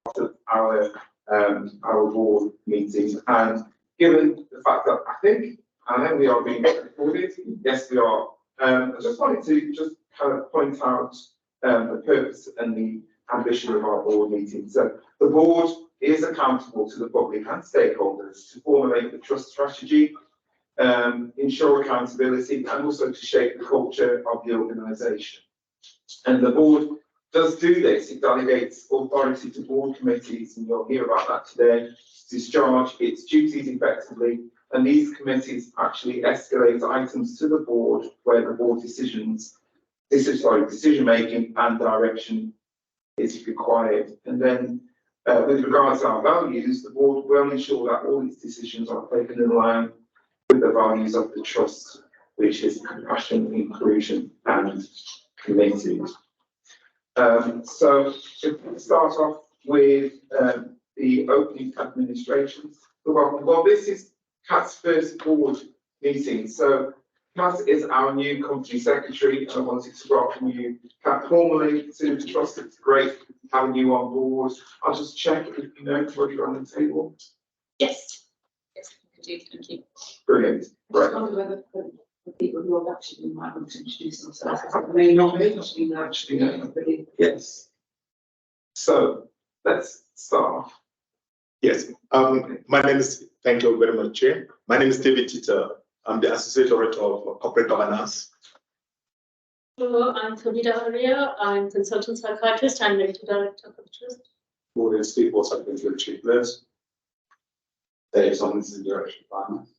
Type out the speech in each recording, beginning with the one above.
of our board meetings, and given the fact that I know we are being recorded, yes we are. I just wanted to just kind of point out the purpose and the ambition of our board meetings. So the board is accountable to the public and stakeholders to formulate the trust strategy, ensure accountability, and also to shape the culture of the organisation. And the board does do this. It delegates authority to board committees, and you'll hear about that today, to discharge its duties effectively. And these committees actually escalate items to the board where the board decision making and direction is required. And then with regards to our values, the board will ensure that all its decisions are taken in line with the values of the trust, which is compassion, inclusion and committed. So if we start off with the opening administration. Well, this is Kat's first board meeting. So Kat is our new company secretary, and I wanted to welcome you, Kat, formally to the trust. It's great having you on board. I'll just check if you know what you're on the table. Yes. Yes, I do. Thank you. Brilliant. Right. I wonder whether the people who have actually might want to introduce themselves. They may not be actually know. Yes. So let's start. Yes. My name is, thank you very much, Chair. My name is David Tita. I'm the Associate Director of Corporate Governance. Hello, I'm Toby Daharia. I'm Consultant Psychiatrist and Medical Director of the Trust. Who is Steve also the Chief Nurse. Dave Summons is the Director of Finance.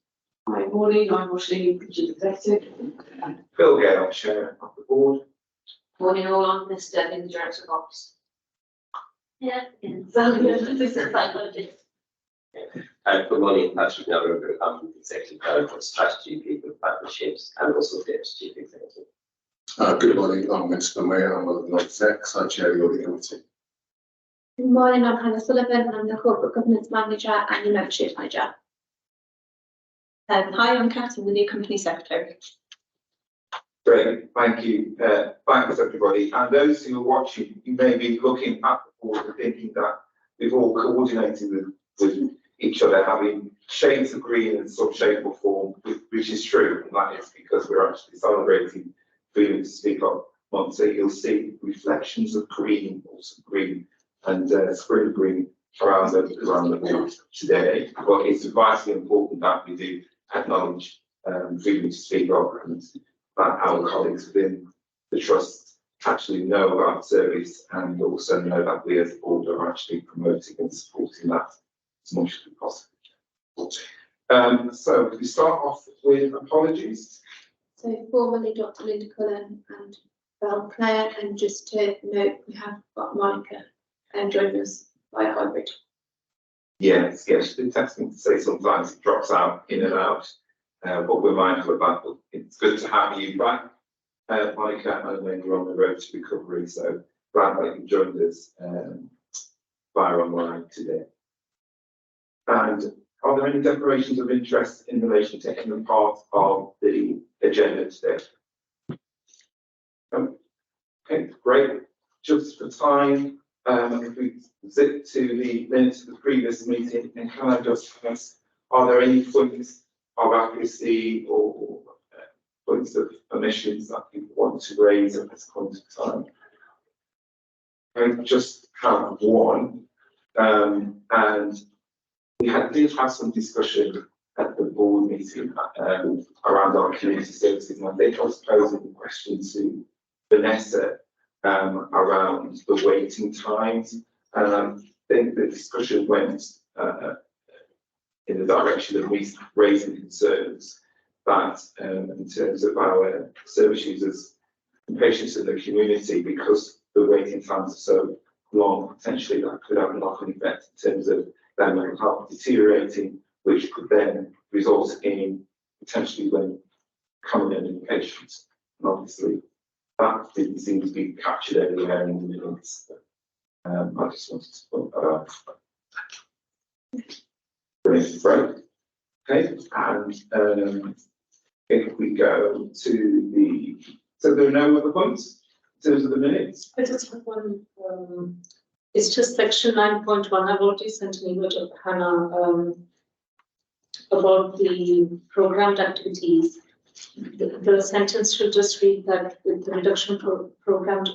Hi, morning. I'm Moseley, Chief Executive. Phil Gale, Chair of the board. Morning all, I'm Miss Devin, Director of Ops. Yeah, this is psychologist. Good morning, Patrick Narrow, I'm Executive Director of Strategy, People, Partnerships, and also Deputy Chief Executive. Good morning, I'm Mr. Mayor, I'm one of the non-execs, I chair the audit committee. Good morning, I'm Hannah Sullivan, I'm the Corporate Governance Manager and the Membership Manager. Hi, I'm Kat, I'm the new Company Secretary. Great, thank you. Thanks everybody. And those who are watching, you may be looking at the board and thinking that we've all coordinated with each other, having shades of green in some shape or form, which is true, and that is because we're actually celebrating Freedom to Speak Up month. So you'll see reflections of green, also green, and spring green around the board today. But it's vitally important that we do acknowledge freedom to speak up, and that our colleagues within the trust actually know about service, and also know that we as a board are actually promoting and supporting that as much as we possibly can. So we start off with apologies. So formally Dr. Linda Cullen and Belle Claire, and just to note we have got Monica joining us via hybrid. Yes, the testing to say sometimes it drops out in and out, but we're mindful of that. But it's good to have you back, Monica, and when you're on the road to recovery. So glad that you joined us via online today. And are there any declarations of interest in relation to any part of the agenda today? Okay, great. Just for time, if we zip to the minutes of the previous meeting, and can I just ask, are there any points of accuracy or points of omissions that people want to raise at this point in time? I just have one, and we did have some discussion at the board meeting around our community services, and I think I was posing a question to Vanessa around the waiting times, and I think the discussion went in the direction of raising concerns that in terms of our service users and patients in the community, because the waiting times are so long, potentially that could have a knock-on effect in terms of their mental health deteriorating, which could then result in potentially when coming in patients. And obviously that didn't seem to be captured anywhere in the minutes. I just wanted to point that out. Brilliant, right? Okay, and if we go to the, so there are no other points in terms of the minutes. I just have one It's just section 9.1. I've already sent an email to Hannah about the programmed activities. The sentence should just read that with the reduction programmed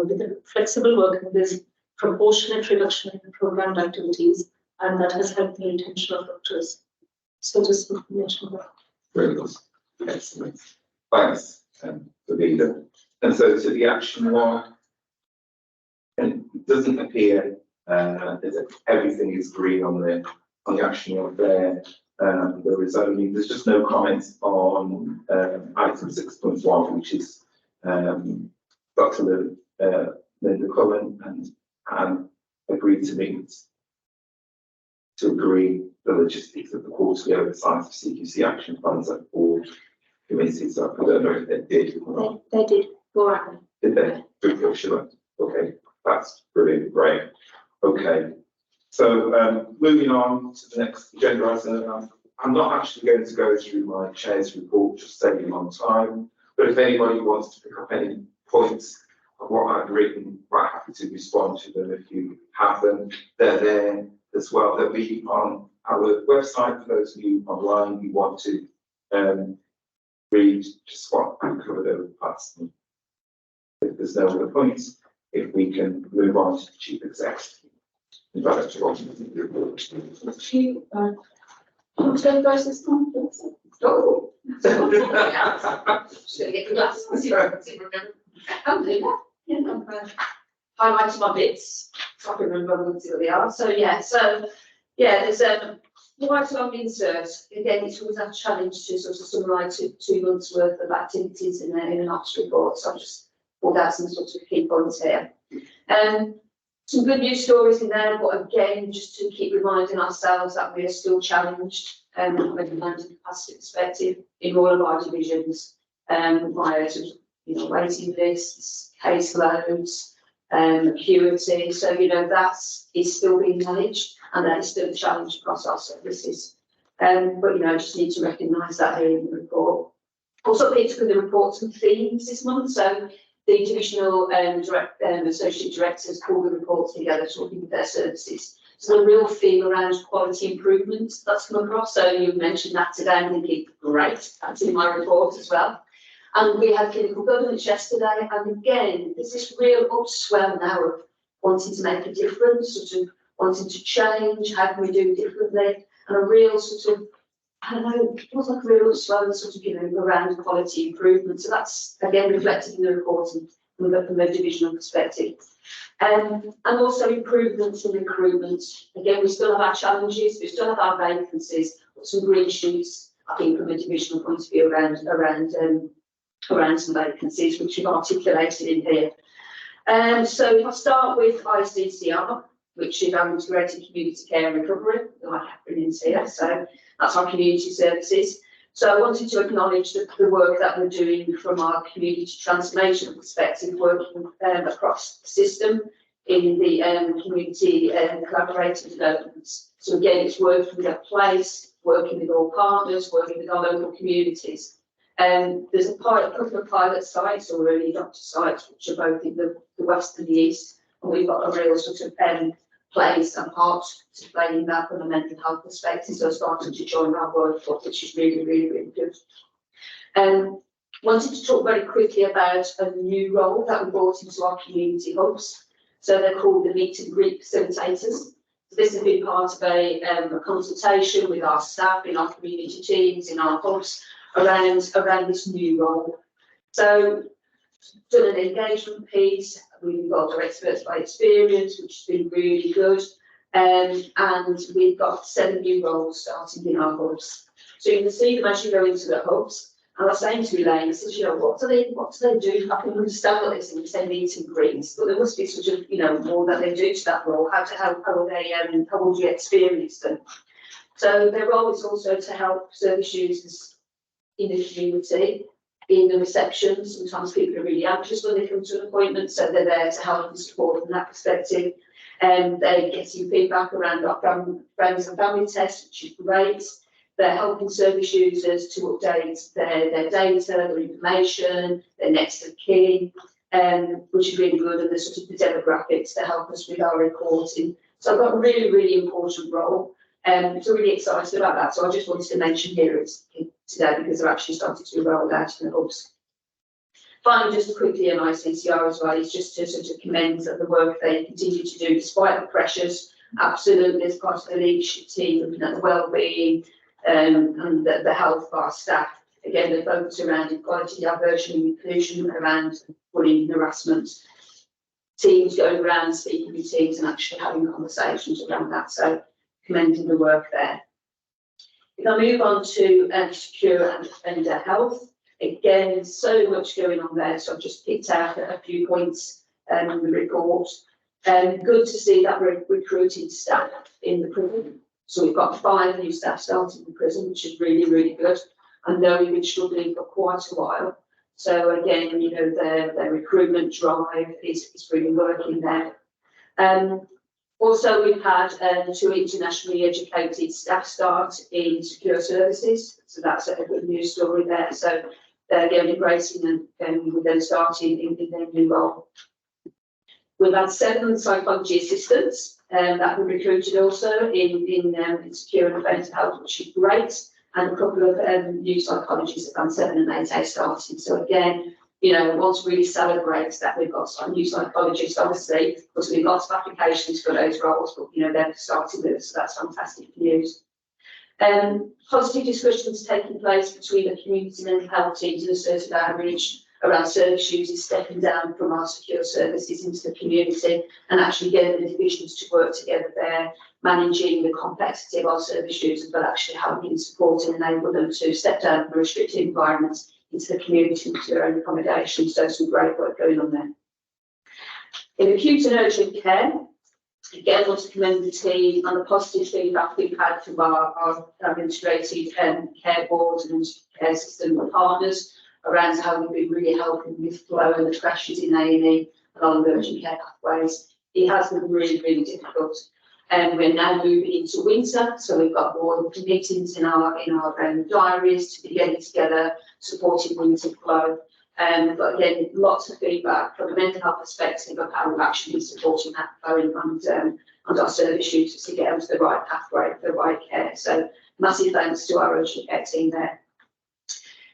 with the flexible working, there's proportionate reduction in programmed activities, and that has helped the retention of doctors. So just mention that. Very good. Excellent. Thanks, for Vida. And so to the action one, and it doesn't appear that everything is green on the action one there. There's just no comments on item 6.1, which is Dr. Linda Cullen and agreed to meet to agree the logistics of the quarterly oversight of CQC action plans at all committees. So I don't know if they did or not. They did, all right. Did they? Good, sure. Okay, that's brilliant, great. Okay, so moving on to the next agenda item. I'm not actually going to go through my chair's report, just saving on time. But if anybody wants to pick up any points of what I've written, quite happy to respond to them if you have them. They're there as well. They'll be on our website for those of you online who want to read just what I covered over the past. If there's no other points, if we can move on to the chief executive. In fact, Want to go first this time? Oh. Just gonna get the glasses. I'll do that. Yeah, I'm highlighting my bits, so I can remember what they are. So there's quite a long insert. Again, it's always a challenge to sort of summarise 2 months worth of activities in an ops report. So I've just pulled out some sort of key points here. Some good news stories in there, but again, just to keep reminding ourselves that we are still challenged from a demand and capacity perspective in all of our divisions, via sort of, waiting lists, caseloads, acuity. So, that is still being managed, and that is still a challenge across our services. But, just need to recognise that here in the report. Also picked up in the report some themes this month. So the divisional associate directors pull the reports together, talking with their services. So the real theme around quality improvement that's come across. So you mentioned that today, and I think great. That's in my report as well. And we had clinical governance yesterday, and again, there's this real upswell now of wanting to make a difference, sort of wanting to change. How can we do it differently? And a real sort of, I don't know, it feels like a real upswell sort of, around quality improvement. So that's again reflected in the reporting from a divisional perspective. And also improvements in recruitment. Again, we still have our challenges, we still have our vacancies, but some green shoots, I think, from a divisional point of view around some vacancies, which we've articulated in here. So if I start with ICCR, which is our Integrated Community Care and Recovery, like acronyms here, so that's our community services. So I wanted to acknowledge the work that we're doing from our community transformation perspective, working across the system in the community collaborative developments. So again, it's working with a place, working with all partners, working with our local communities. There's a couple of pilot sites or early adopter sites, which are both in the west and the east, and we've got a real sort of place and part to play in that from a mental health perspective. So starting to join our workforce, which is really, really, really good. Wanted to talk very quickly about a new role that we brought into our community hubs. So they're called the meet and greet facilitators. So this has been part of a consultation with our staff in our community teams, in our hubs, around this new role. So done an engagement piece, we've involved our experts by experience, which has been really good. And we've got 7 new roles starting in our hubs. So you can see them as you go into the hubs. And I was saying to Elaine, I said, what do they do? I can understand what they say when you say meet and greets, but there must be sort of, more that they do to that role. How would you experience them? So their role is also to help service users in the community, in the reception. Sometimes people are really anxious when they come to an appointment, so they're there to help and support from that perspective. They're getting feedback around our friends and family tests, which is great. They're helping service users to update their data, their information, their next of kin. which is really good, and the sort of the demographics to help us with our reporting. So I've got a really, really important role. So really excited about that. So I just wanted to mention here today because they're actually started to be rolled out in the hubs. Finally, just quickly on ICCR as well, is just to sort of commend the work they continue to do despite the pressures. Absolutely, as part of the leadership team, looking at the well-being and the health of our staff. Again, the focus around equality, diversity and inclusion, around bullying, harassment. Teams going around speaking with teams and actually having conversations around that. So commending the work there. If I move on to secure and offender health, again, so much going on there. So I've just picked out a few points in the report. Good to see that we're recruiting staff in the prison. So we've got 5 new staff starting in the prison, which is really, really good. I know we've been struggling for quite a while. So again, you know, their recruitment drive is really working there. Also, we've had 2 internationally educated staff start in secure services. So that's a good news story there. So they're again embracing and with them starting in their new role. We've had 7 psychology assistants that were recruited also in secure and offender health, which is great. And a couple of new psychologists have done 7 and 8A starting. So again, you know, want to really celebrate that we've got some new psychologists, obviously, because we've got lots of applications for those roles, but you know, they're starting with us, so that's fantastic news. Positive discussions taking place between the community mental health teams and asserted outreach around service users stepping down from our secure services into the community and actually getting the divisions to work together there, managing the complexity of our service users, but actually helping support and enable them to step down from restricted environments into the community, into their own accommodation. So some great work going on there. In acute and urgent care, again, I want to commend the team and the positive feedback we've had from our administrative care boards and care system partners around how we've been really helping with flow and the pressures in A&E along urgent care pathways. It has been really, really difficult. And we're now moving into winter, so we've got more meetings in our diaries to be getting together, supporting winter flow. But again, lots of feedback from a mental health perspective of how we've actually been supporting that flow and our service users to get onto the right pathway, the right care. So massive thanks to our urgent care team there.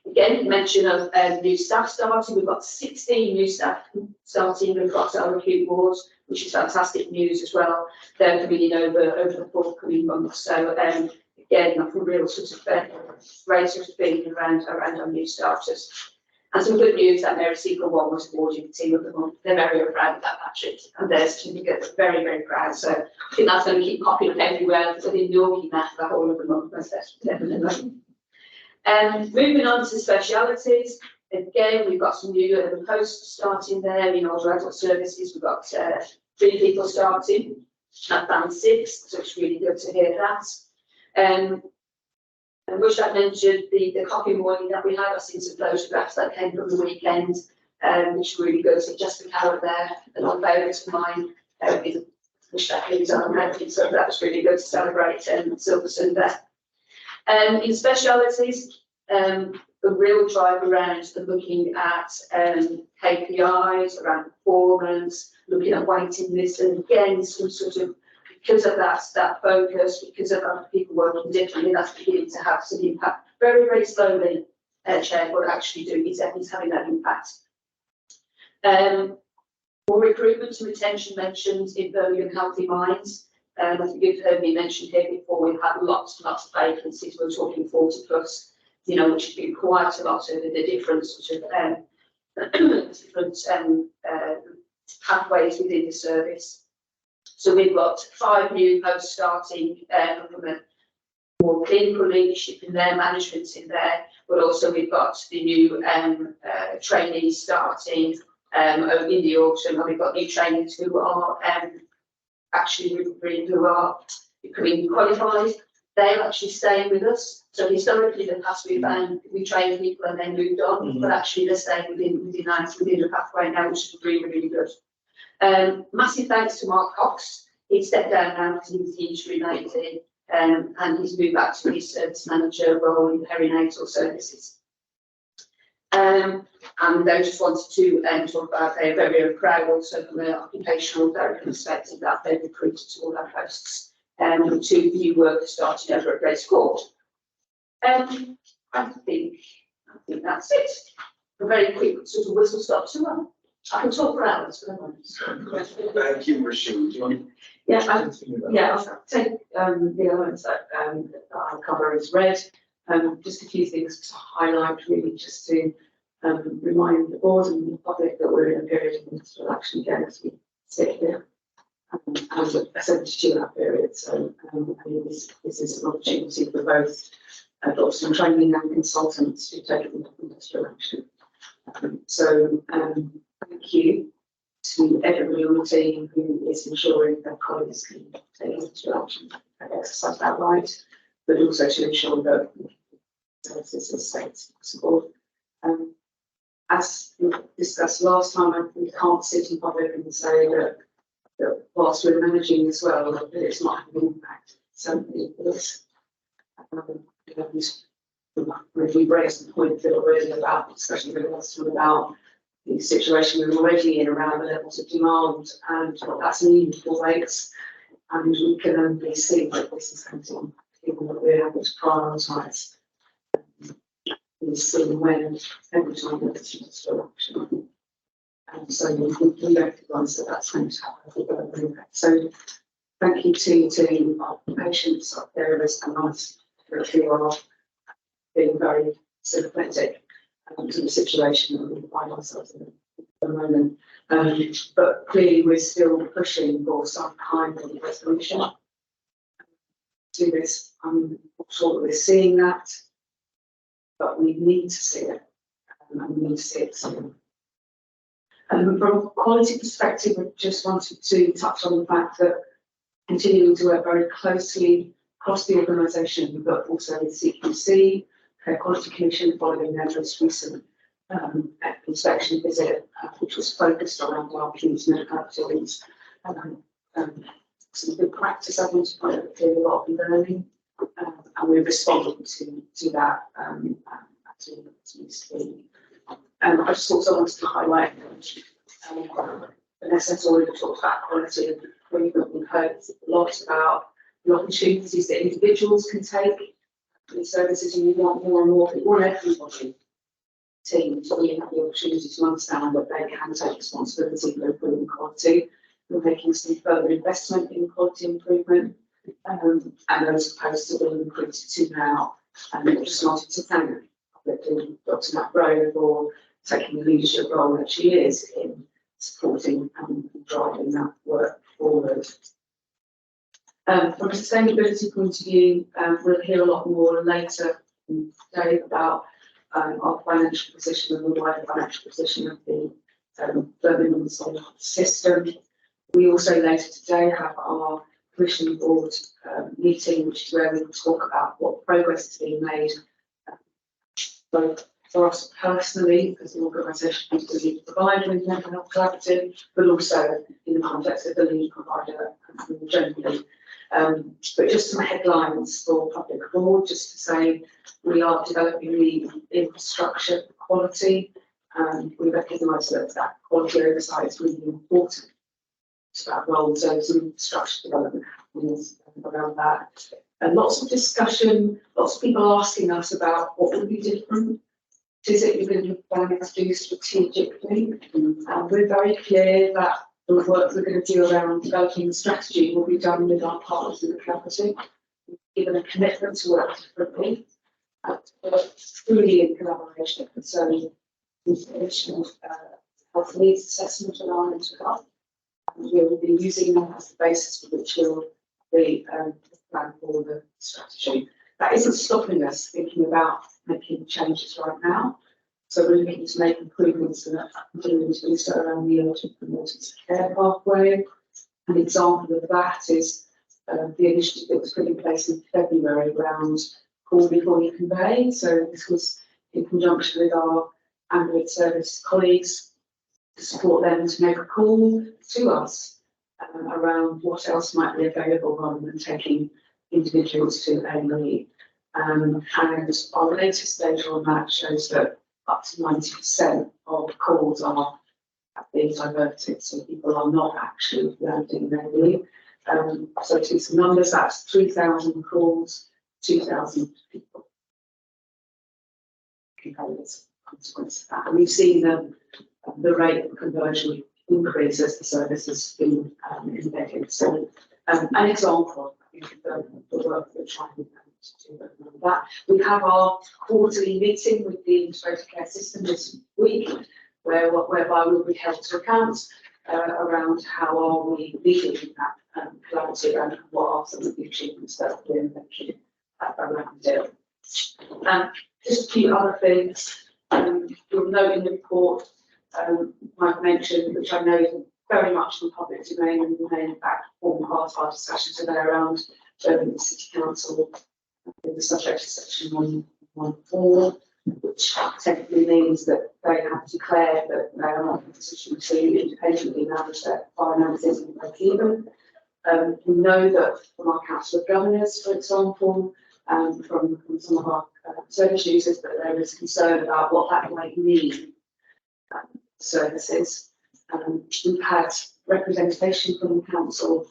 Again, mention of new staff starting. We've got 16 new staff starting across our acute wards, which is fantastic news as well. They're coming in over the forthcoming months. So again, that's a real sort of great sort of feeling around our new starters. And some good news that Mary Sequel 1 was awarded the team of the month. They're very proud of that, Patrick, and their certificate. They're very, very proud. So I think that's going to keep popping up everywhere because I've been milking that for the whole of the month. That's definitely. Moving on to specialities, again, we've got some new posts starting there in older adult services. We've got 3 people starting at band 6, so it's really good to hear that. And wish I mentioned the coffee morning that we had. I've seen some photographs that came from the weekend, which are really good. So just the carrot there, an old favourite of mine. Wish that he was on that, so that was really good to celebrate Silver Sunday. In specialities, a real drive around looking at KPIs, around performance, looking at waiting lists, and again, some sort of, because of that focus, because of other people working differently, that's beginning to have some impact. Very, very slowly, Chair, what actually doing is having that impact. More recruitment and retention mentioned in Birmingham Healthy Minds. I think you've heard me mention here before, we've had lots and lots of vacancies. We're talking 40 plus, you know, which has been quite a lot over the different sort of pathways within the service. So we've got 5 new posts starting from a more clinical leadership in there, management in there, but also we've got the new trainees starting in the autumn, and we've got new trainees who are actually who are becoming qualified. They're actually staying with us. So historically, in the past, we trained people and then moved on, but actually they're staying within the pathway now, which is really, really good. Massive thanks to Mark Cox. He stepped down now because he was the interim AD, and he's moved back to his service manager role in perinatal services. And they just wanted to talk about they're very, very proud also from an occupational therapy perspective that they've recruited to all their posts to new workers starting over at Grace Court. I think that's it. A very quick sort of whistle stop tour. I can talk for hours, but I'm not. Thank you, Rashid. Do you want Yeah, to continue that? yeah, I'll take the elements that I'll cover as read. Just a few things to highlight, really, just to remind the board and the public that we're in a period of municipal action again as we sit here. And a 72-hour period, so I mean, this is an opportunity for both doctors and training and consultants to take industrial action. Thank you to everybody on the team who is ensuring that colleagues can take industrial action and exercise that right, but also to ensure that services are safe as possible. As we discussed last time, we can't sit in public and say that whilst we're managing as well, that it's not having an impact. Certainly it is. We've raised the point already about, especially with us, about the situation we're already in around the levels of demand and what that's meaning for rates. And we can only see that this is happening, given that we're able to prioritise seeing when every time there's industrial action. And so we recognise that that's going to have a impact. So thank you to our patients up there as a nice who are being very sympathetic to the situation that we find ourselves in at the moment. But clearly we're still pushing for some kind of resolution to this. I'm not sure that we're seeing that, but we need to see it, and we need to see it soon. From a quality perspective, I just wanted to touch on the fact that continuing to work very closely across the organisation, but also with CQC, Care Quality Commission, following their most recent inspection visit, which was focused around our community medical activities. Some good practice identified that clearly a lot of learning, and we're responding to that as we speak. I just also wanted to highlight Vanessa's already talked about quality of improvement. We've heard a lot about the opportunities that individuals can take in services, and we want more and more people, want everybody team to really have the opportunity to understand that they can take responsibility for improving quality. We're making some further investment in quality improvement, and those posts are being recruited to now. And I just wanted to thank Dr. Matt Rowe for taking the leadership role that she is in supporting and driving that work forward. From a sustainability point of view, we'll hear a lot more later today about our financial position and the wider financial position of the Birmingham Solar system. We also later today have our Commission Board meeting, which is where we will talk about what progress is being made, both for us personally, as an organisation who's the lead provider in mental health collaborative, but also in the context of the lead provider generally. But just some headlines for public board, just to say we are developing the infrastructure for quality, and we recognise that quality oversight is really important to that role. So some infrastructure development happening around that. And lots of discussion, lots of people asking us about what would be different. Is it you're going to be planning to do strategically? And we're very clear that the work we're going to do around developing the strategy will be done with our partners in the collaborative, given a commitment to work differently, truly in collaboration concerning information of health needs assessment and our mental health. And we'll be using that as the basis for which we'll be plan for the strategy. That isn't stopping us thinking about making changes right now. So we're looking to make improvements and continuing to do so around the urgent and emergency care pathway. An example of that is the initiative that was put in place in February around call before you convey. So this was in conjunction with our ambulance service colleagues to support them to make a call to us around what else might be available rather than taking individuals to A&E. And our latest data on that shows that up to 90% of calls are being diverted, so people are not actually landing their leave. So to some numbers, that's 3,000 calls, 2,000 people. As a consequence of that, and we've seen the rate of conversion increase as the service has been embedded. So an example, I think, of the work we're trying to do around that. We have our quarterly meeting with the integrated care system this week, whereby we'll be held to account around how are we leading that clarity and what are some of the achievements that we're making around it. Just a few other things. You'll note in the report I've mentioned, which I know is very much in the public domain and remain back form part of our discussion today around the City Council in the subject to section 114, which technically means that they have declared that they are not in a position to independently manage their finances and break even. We know that from our Council of Governors, for example, from some of our service users, that there is concern about what that might mean services. We've had representation from the council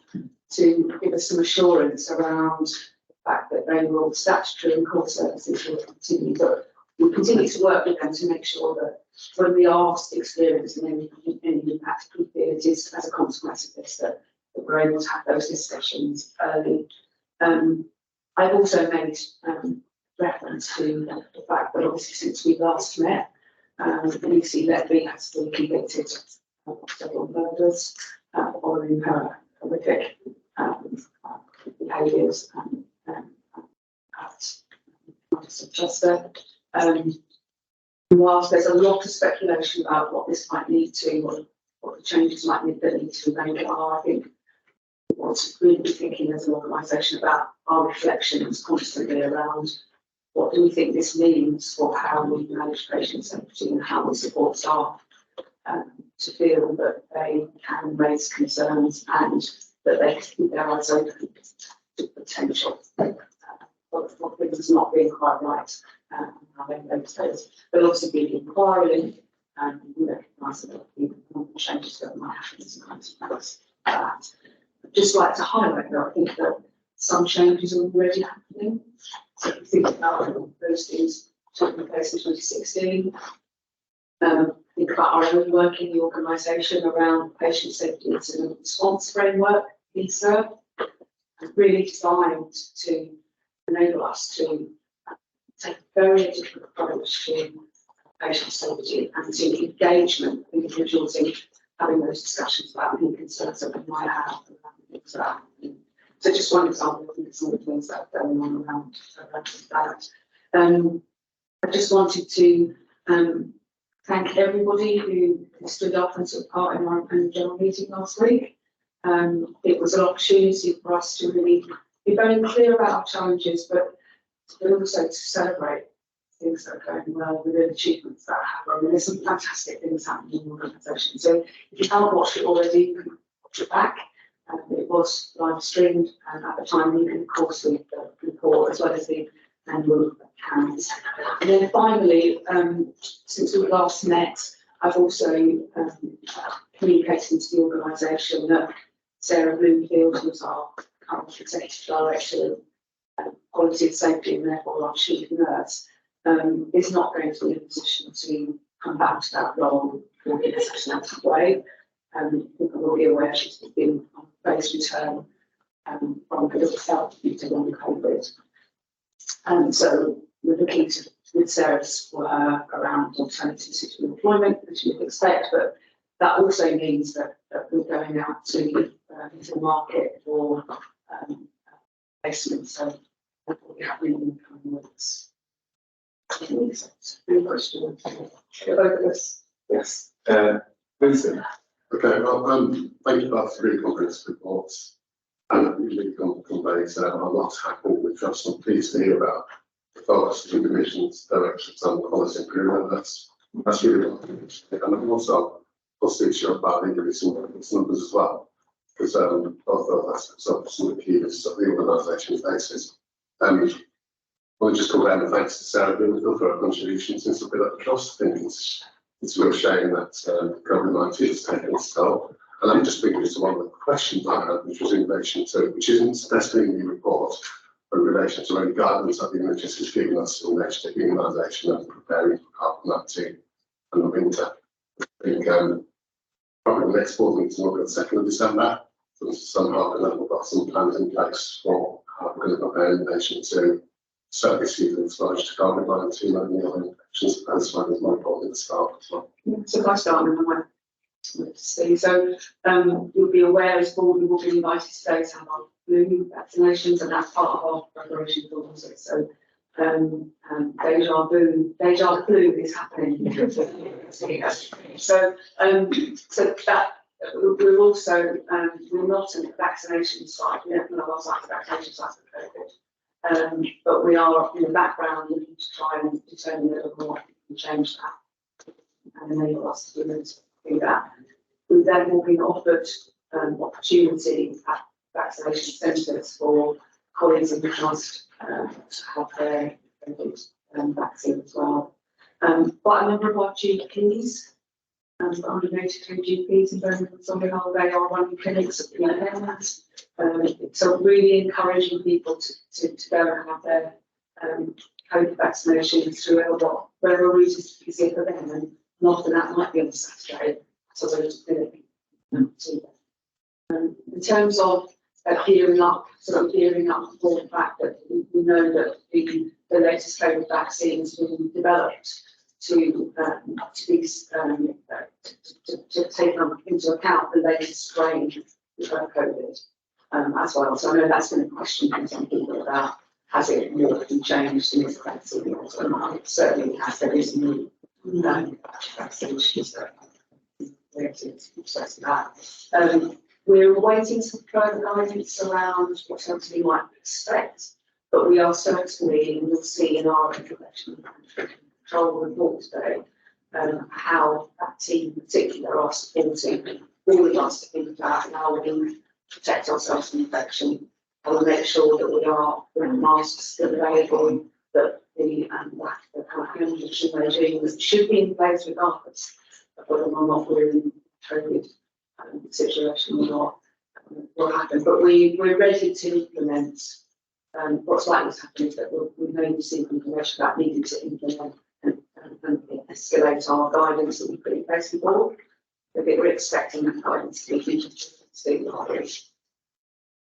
to give us some assurance around the fact that they will, statutory and core services will continue, but we continue to work with them to make sure that when we are experiencing any impact, it is as a consequence of this that we're able to have those discussions early. I've also made reference to the fact that obviously since we last met, Lucy Levy has been convicted of several murders following her horrific behaviours at Manchester. Whilst there's a lot of speculation about what this might lead to, what the changes might need to be made are, I think what's really thinking as an organisation about our reflections constantly around what do we think this means for how we manage patient safety and how we support staff to feel that they can raise concerns and that they can keep their eyes open to potential what things not being quite right and how they notice those. But also being inquiring and recognise that the changes that might happen as a consequence of that. I'd just like to highlight that I think that some changes are already happening. So if you think about those things taking place in 2016, think about our own work in the organisation around patient safety incident response framework, PSER, really designed to enable us to take a very different approach to patient safety and to engagement of individuals in having those discussions about any concerns that we might have around things like that. So just one example of some of the things that are going on around that. I just wanted to thank everybody who stood up and took part in our annual general meeting last week. It was an opportunity for us to really be very clear about our challenges, but also to celebrate things that are going well, the real achievements that are happening. There's some fantastic things happening in the organisation. So if you haven't watched it already, you can watch it back. It was live streamed at the time. You can, of course, read the report as well as the annual accounts. And then finally, since we last met, I've also communicated to the organisation that Sarah Bloomfield, who's our current executive director of quality and safety and therefore our chief nurse, is not going to be in a position to come back to that role in a substantive way. People will be aware she's been on phased return from political health due to long COVID. And so we're looking to, with Sarah's work around alternative suitable employment, as you would expect, but that also means that we're going out to into the market for placements. So that will be happening in the coming weeks. Any questions? Yes. Vincent. Okay, well, thank you for that three comprehensive reports. And it really conveys a lot happening with just some pleased to hear about the focus of the Commission's directions and policy improvement. That's really well. And I'm also positive sure about increasing numbers as well, because both of those aspects of some of the key of the organisation faces. Well, just come around and thanks to Sarah Bill for her contribution since I've been at the trust. I think it's a real shame that COVID-19 has taken its toll. And I'm just thinking to one of the questions I had, which was in relation to, which isn't specifically in the report, but in relation to any guidance that the NHS has given us in relation to immunisation and preparing for COVID-19 and the winter. I think probably the next board meeting will be on the 2nd of December. So somehow we've got some plans in place for how we're going to prepare the nation to certainly see the exposure to COVID-19 and the other infections as well as my important at the start as well. So if I start with my see, so you'll be aware as board we will be invited today to have our flu vaccinations, and that's part of our preparation for also. So deja vu is happening. So that we're also we're not a vaccination site. We don't have our site vaccination sites for COVID, but we are in the background looking to try and determine whether or not we can change that and enable us to do that. We've then been offered opportunity at vaccination centres for colleagues in the trust to have their vaccine as well. Quite a number of our GPs, 182 GPs in Birmingham, they are running clinics at the moment. So really encouraging people to go and have their COVID vaccinations through wherever route is easier for them, and often that might be on a Saturday. So we're just going to in terms of gearing up for the fact that we know that the latest COVID vaccine has been developed to take into account the latest strain of COVID as well. So I know that's been a question from some people about has it morphed and changed in this vaccine? It certainly has. There is new vaccine issues that. We're awaiting some further guidance around what else we might expect, but we are certainly, and you'll see in our infection control report today, how that team in particular are supporting all of us to think about how we protect ourselves from infection. And we make sure that we are wearing masks still available, that the protection regime that should be in place regardless of whether or not we're in COVID situation or not will happen. But we're ready to implement. What's likely to happen is that we may receive information about needing to implement and escalate our guidance that we put in place before. But we're expecting that guidance to be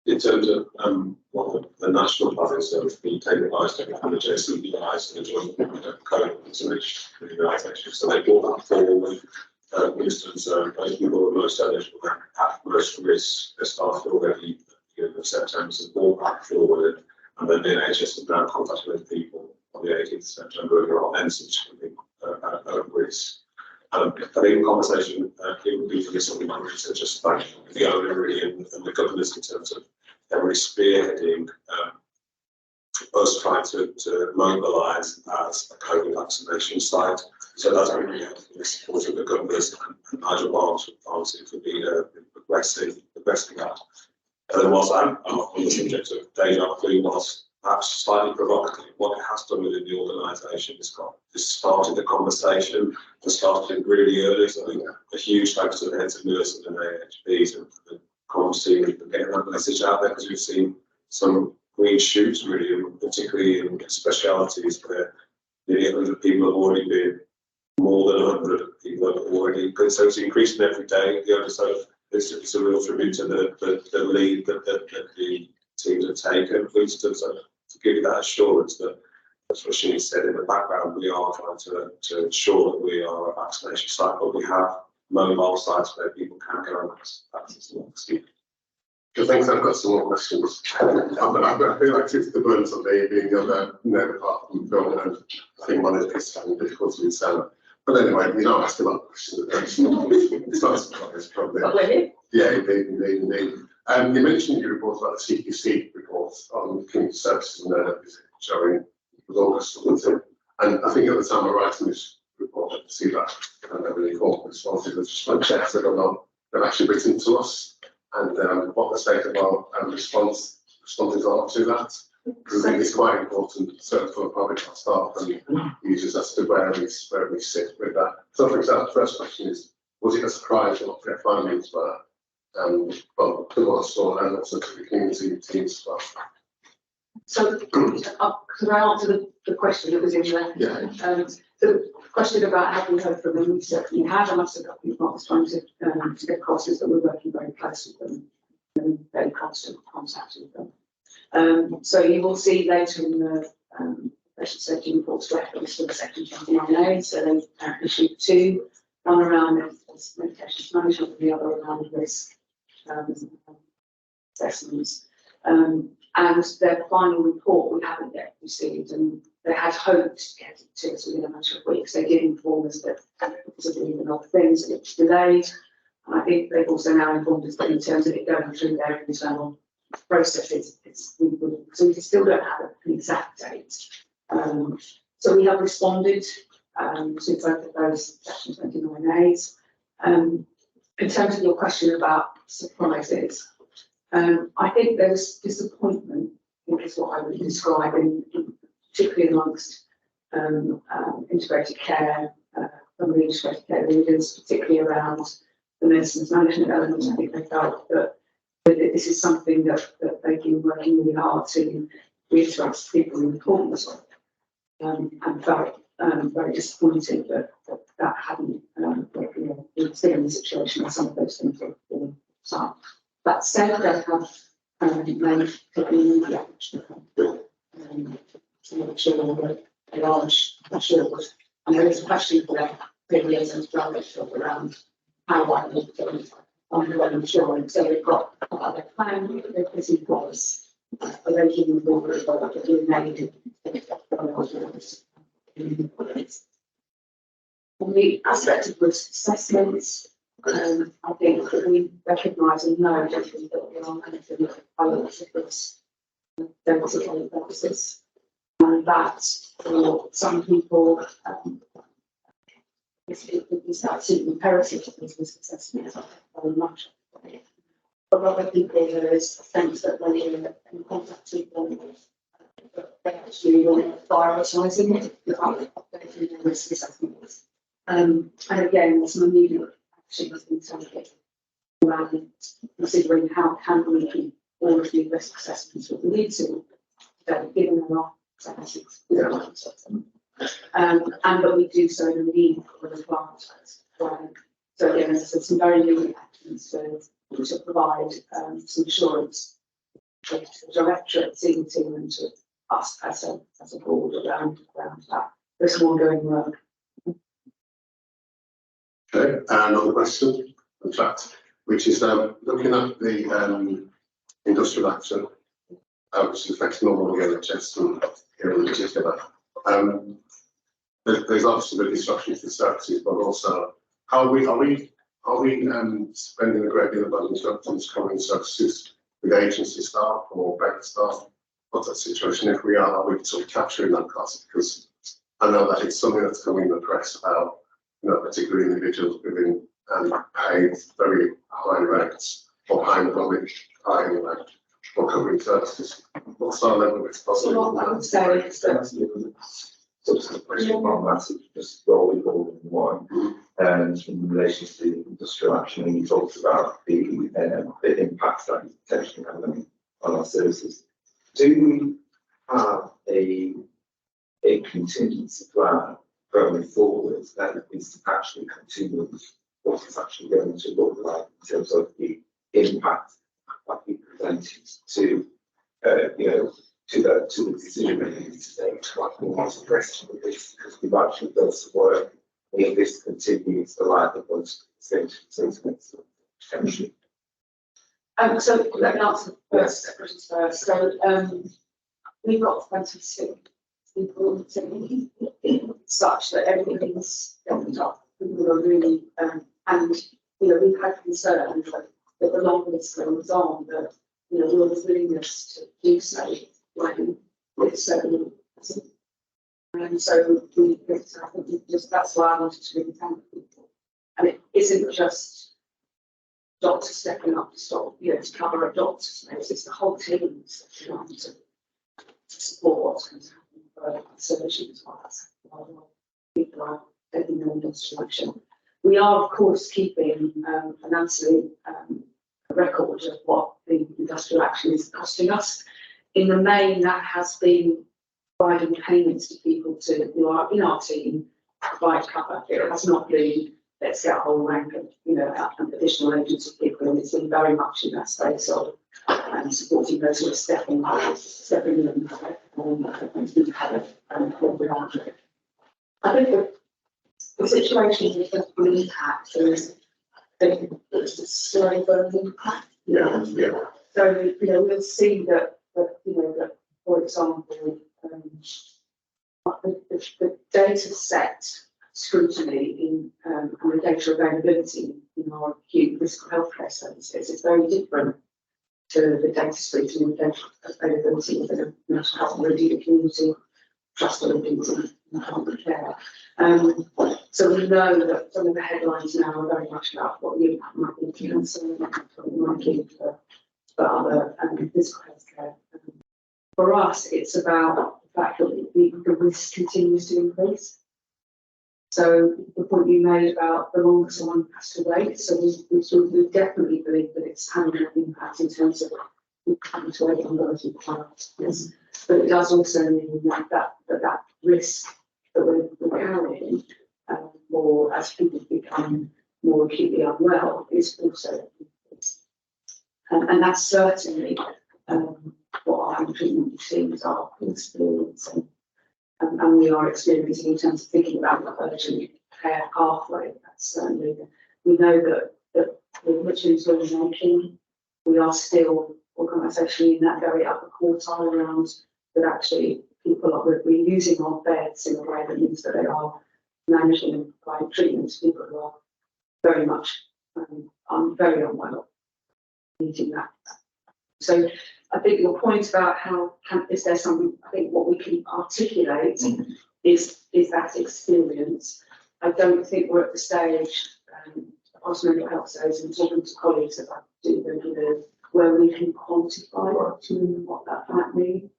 in terms of what the national plans have been taken advice to have the JCB guys and the joint code immunisation. So they brought that forward. For instance, those people who are most eligible and at most risk, they started already in September, so brought that forward. And then the NHS is now contacting with people on the 18th of September who are then subsequently at risk. I think the conversation it would be to get something like research, just like the owner really and the governors in terms of them really spearheading us trying to mobilise as a COVID vaccination site. So that's really the support of the governors and Nigel Barnes for being progressing that. And then whilst I'm on the subject of deja vu, whilst perhaps slightly provocative, what it has done within the organisation is started the conversation and started it really early. So I think a huge thanks to the heads of nursing and AHPs and the comms team for getting that message out there, because we've seen some green shoots really, particularly in specialities where nearly 100 people have already been, more than 100 people have already, so it's increasing every day. So it's a real tribute to the lead that the teams have taken. For instance, to give you that assurance that, as Rashid said in the background, we are trying to ensure that we are a vaccination site, but we have mobile sites where people can go and access the vaccine. Thanks, I've got some more questions. I feel like it's the burden of me being the other apart from Phil, and I think one is having difficulty with Sarah. But anyway, we don't ask a lot of questions. It's not a surprise, probably. But we're here. Yeah, indeed. You mentioned in your report about the CQC report on community services and their visit showing was August or something. And I think at the time of writing this report, I could see that and they're really important responses. I just want to check whether or not they've actually written to us and what the state of our responses are to that. Because I think it's quite important, certainly for public health staff and users, as to where we sit with that. So for example, the first question is, was it a surprise what their findings were? Well, to us and also to the community teams as well. So, could I answer the question that was in there? Yeah. The question about have we heard from them, we certainly have, and I've said that we've not trying to get across is that we're working very close with them and very constant contact with them. So you will see later in the patient safety reports reference to the section 29A, so they issued two, one around medications management and the other around risk assessments. And their final report we haven't yet received, and they had hoped to get it to us within a matter of weeks. They did inform us that because of the other things, and it was delayed. And I think they've also now informed us that in terms of it going through their internal processes, so we still don't have an exact date. So we have responded to both of those section 29As. In terms of your question about surprises, I think there was disappointment, is what I would describe, particularly amongst integrated care, some of the integrated care leaders, particularly around the medicines management element. I think they felt that this is something that they've been working really hard to reiterate to people the importance of, and felt very disappointed that hadn't, we're still in the situation where some of those things were being solved. That said, they have made the action to make sure that they are assured. And there is a question for them, as well, around how I need to ongoing insurance. So we've got their plan, their busy was arranging the board that we made. On the aspect of risk assessments, I think that we recognise and know that we are managing balance of risk density purposes, and that for some people it's absolutely imperative to these risk assessments very much. For other people, there is a sense that when you're in contact with them, they actually are prioritising the risk assessments. And again, there's some immediate actions in terms of around considering how can we keep all of the risk assessments what we need to, given them our statistics. And that we do so in the need for the plant. So again, there's some very immediate actions to provide some assurance to the director at the team and to us as a board around that. There's some ongoing work. Okay, another question, in fact, which is looking at the industrial action, which affects normal NHS and here in particular. There's obviously the disruption to services, but also are we spending a great deal of money on covering services with agency staff or bank staff? What's that situation? If we are we sort of capturing that cost? Because I know that it's something that's coming in the press about, particular individuals being paid very high rates or high for covering services. What's our level of exposure? So what I would say is that question about that, just rolling all in one, and in relation to the industrial action, and you talked about the impact that is potentially having on our services. Do we have a contingency plan going forward that is actually continue what is actually going to look like in terms of the impact that we presented to to the decision making today, like we want to address this because we've actually done some work. If this continues, the likelihood is going to potentially. So let me answer the first question first. So we've got 26 people such that everything is opened up. People are really and we've had concerns that the longer this goes on, that we'll have willingness to do so when it's so. And so I think that's why I wanted to really thank people. And it isn't just doctors stepping up to stop, to cover a doctor's notes, it's the whole team stepping up to support what's going to happen for solutions as well. People are taking their industrial action. We are, of course, keeping an absolute record of what the industrial action is costing us. In the main, that has been providing payments to people who are in our team to provide cover. It has not been, let's get a whole rank of, additional agents of people, and it's been very much in that space of supporting those who are stepping in and I think the situation with the impact is it's a slow burn impact. Yeah. So, we'll see that for example, the data set scrutiny in and the data availability in our acute risk healthcare services is very different to the data scrutiny and data availability of the National Health and Review Community Trust Buildings and public care. So we know that some of the headlines now are very much about what the impact might be to cancer, what it might be for other physical healthcare. For us, it's about the fact that the risk continues to increase. So the point you made about the longer someone has to wait, so we definitely believe that it's having an impact in terms of having to wait longer as yes. But it does also mean that risk that we're carrying, or as people become more acutely unwell, is also increased. And that's certainly what our treatment teams are experiencing. And we are experiencing in terms of thinking about the urgent care pathway. That's certainly, we know that with which is we're making, we are still organisationally in that very upper quartile around that actually people are, we're using our beds in a way that means that they are managing and providing treatment to people who are very much very unwell, needing that. So I think your point about is there something, I think what we can articulate is that experience. I don't think we're at the stage, across mental health services and talking to colleagues that I do regularly, where we can quantify what that might mean.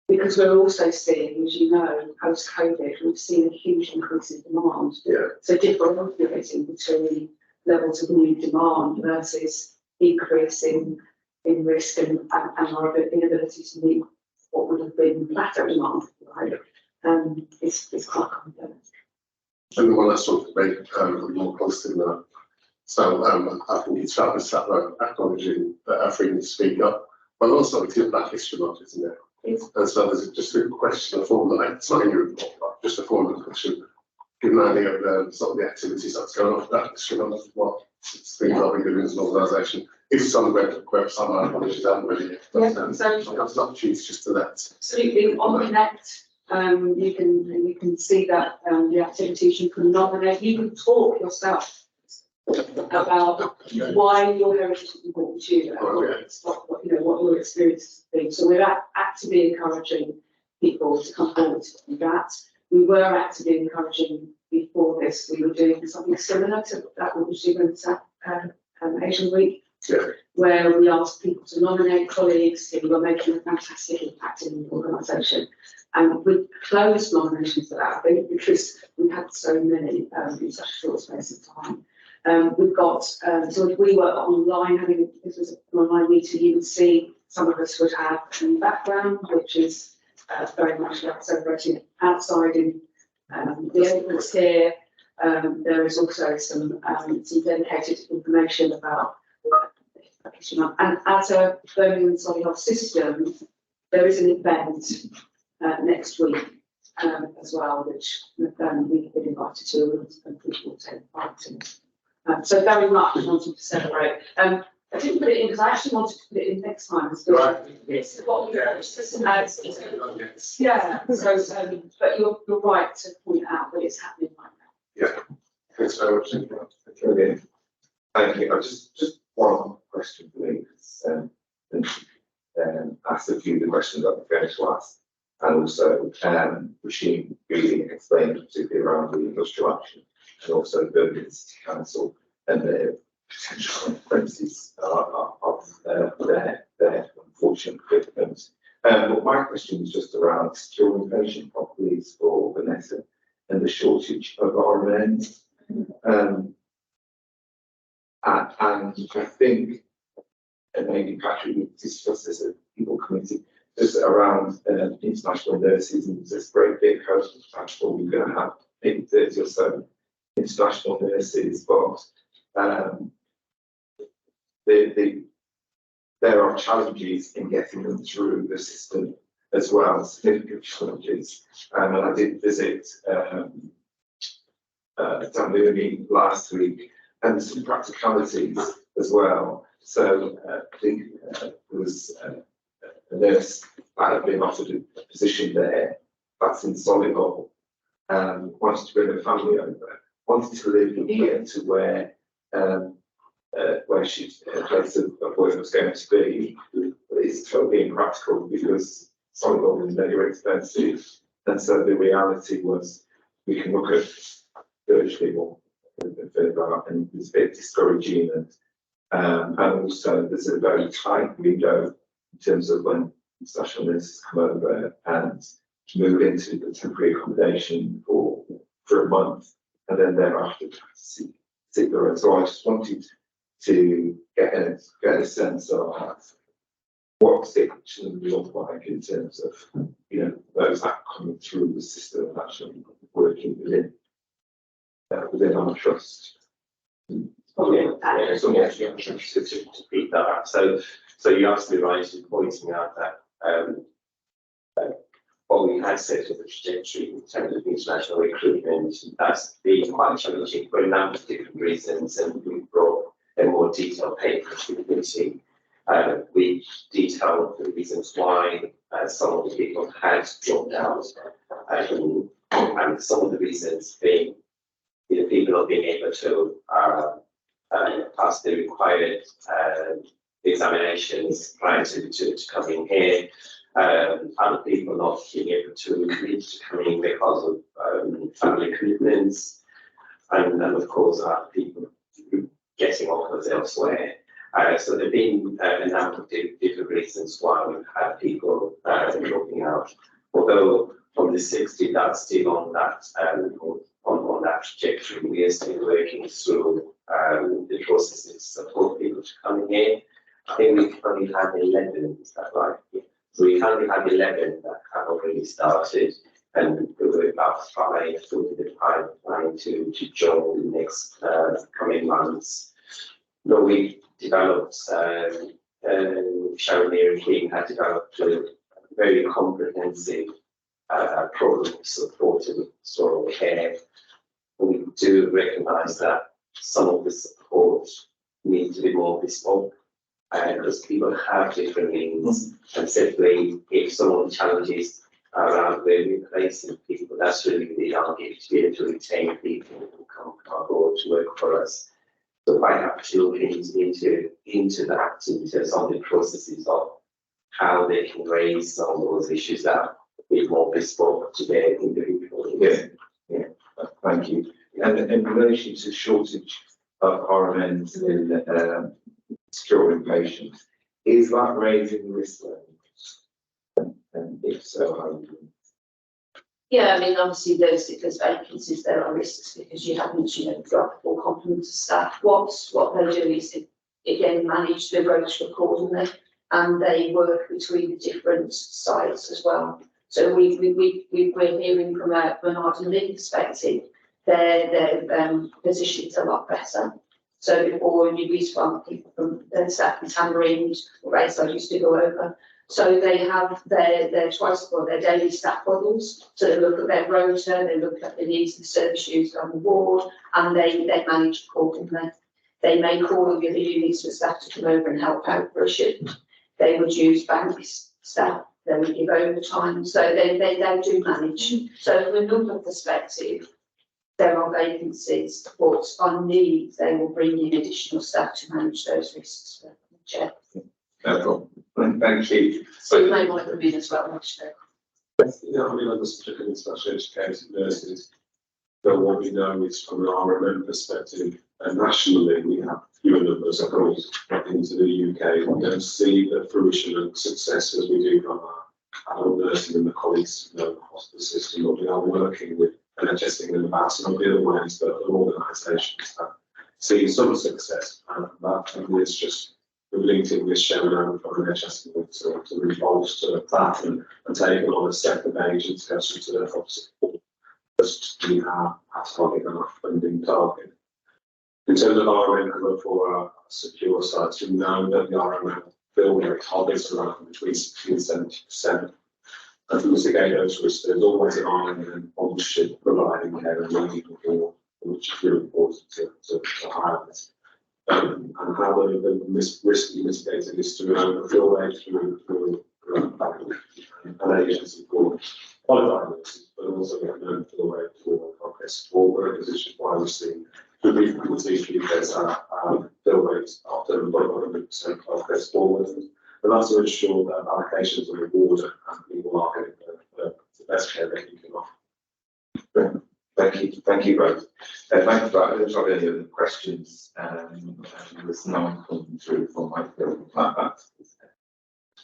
Because we're also seeing, as you know, post-COVID, we've seen a huge increase in demand. Yeah. So differentiating between levels of new demand versus increase in risk and our inability to meet what would have been plateau demand, right? It's quite complex. And the one I sort of made more positive now. So I think it's Travis Sattler acknowledging that our freedom to speak up, but also it's in Black History Month, isn't it? Yes. And so there's just a question, a formula, it's not in your report, but just a formula question. Give an idea of some of the activities that's going on for Black History Month, what things are we doing as an organisation. If some website my apologies haven't really, but that's an opportunity just to that. Absolutely, on Connect, you can see that the activities you can nominate, you can talk yourself about why your heritage is important to you, what your experience has been. So we're actively encouraging people to come forward to do that. We were actively encouraging before this. We were doing something similar to that what we were doing Asian Week, where we asked people to nominate colleagues who were making a fantastic impact in the organisation. And we closed nominations for that, I think, because we had so many in such a short space of time. We've got, so if we were online, this was an online meeting, you would see some of us would have a background, which is very much like celebrating outside in the entrance here. There is also some dedicated information about and as a Birmingham Solid Health System, there is an event next week as well, which we've been invited to and people will take part in. So very much wanted to celebrate. I didn't put it in because I actually wanted to put it in next time. It's what we yeah. So, but you're right to point out that it's happening right now. Yeah. Thanks very much. Brilliant. Thank you. I just one question for me. Asked a few of the questions I've finished to ask, and also Rasheen really explained particularly around the industrial action and also the Birmingham City Council and the potential consequences of their unfortunate victims. But my question was just around securing patient properties for Vanessa and the shortage of RMNs. And I think, and maybe Patrick would discuss this at people committee, just around international nurses, and there's this great big host of platform. We're going to have maybe 30 or so international nurses, but there are challenges in getting them through the system as well, significant challenges. And I did visit Dunleary last week, and some practicalities as well. So I think there was a nurse that had been offered a position there, that's in Solihull, wanted to bring her family over, wanted to live near to where her place of work was going to be. It's totally impractical because Solihull is very expensive, and so the reality was we can look at virtually more further out, and it's a bit discouraging, and also there's a very tight window in terms of when international nurses come over and move into the temporary accommodation for a month, and then thereafter seek their own. So I just wanted to get a sense of what's it actually look like in terms of, you know, those that are coming through the system and actually working within our trust. To beat that up. So you're absolutely right in pointing out that what we had set as a trajectory in terms of international recruitment, that's been quite challenging for a number of different reasons, and we brought a more detailed paper to the committee. We detailed the reasons why some of the people had dropped out, and some of the reasons being, you know, people not being able to pass the required examinations prior to coming here. Other people not being able to come in because of family commitments, and of course other people getting offers elsewhere. So there have been a number of different reasons why we've had people dropping out. Although from the 60, that's still on that on that trajectory. We are still working through the processes to support people to come in here. I think we've only had 11, is that right? So we currently have 11 that have already started, and we're about 5 through the pipeline to join the next coming months. No, we developed, Sharon Mary King had developed a very comprehensive program of supported pastoral care. We do recognise that some of the support needs to be more bespoke, because people have different needs, and simply if some of the challenges around where we're placing people, that's really the argument to be able to retain people who come on board to work for us. So I have to look into that, into some of the processes of how they can raise some of those issues that are a bit more bespoke to their individual needs. Yeah. Thank you. And in relation to shortage of RMNs in securing patients, is that raising risk levels? And if so, how do you? Yeah, I mean, obviously there's vacancies, there are risks because you haven't, got full complement of staff. What they do is, again, manage the rotor accordingly, and they work between the different sites as well. So we're hearing from a Bernard and Lee perspective, their position's a lot better. So before you used to have people from the staff in Tamarind or race I used to go over. So they have their twice or their daily staff models. So they look at their rota, they look at the needs of the service users on the ward, and they manage accordingly. They may call the other units for staff to come over and help out for a shift. They would use bank staff, they would give overtime. So they do manage. So from a number perspective, there are vacancies, but on need, they will bring in additional staff to manage those risks. Chair. No problem. Thank you. So you may want to come in as well, actually. Yeah, I mean, on this particular special educated nurses, but what we know is from an RMN perspective, nationally, we have fewer numbers of calls into the UK. We don't see the fruition and success as we do from our our nursing and the colleagues, across the system, but we are working with NHS England about some of the other ways that other organisations have seen some success, and that is just we've linked in with Shannon from NHS England to really bolster that and take it on a separate agency to their support just to have target enough funding target. In terms of RMN cover for our secure sites, we know that the RMN bill rate hovers around between 60 and 70%. And to mitigate those risks, there's always an RMN on ship providing care and leading for, which is really important to highlight. And how the risk mitigated is through overfill rate, through an agency called qualified nurses, but also we have an overfill rate for healthcare support workers, which is why we see the frequency because our bill rates often above 100% healthcare support workers. But that's to ensure that allocations are rewarded and people are getting the best care they can offer. Thank you both. Thank you for that. I don't have any other questions. There's none coming through from my field like that.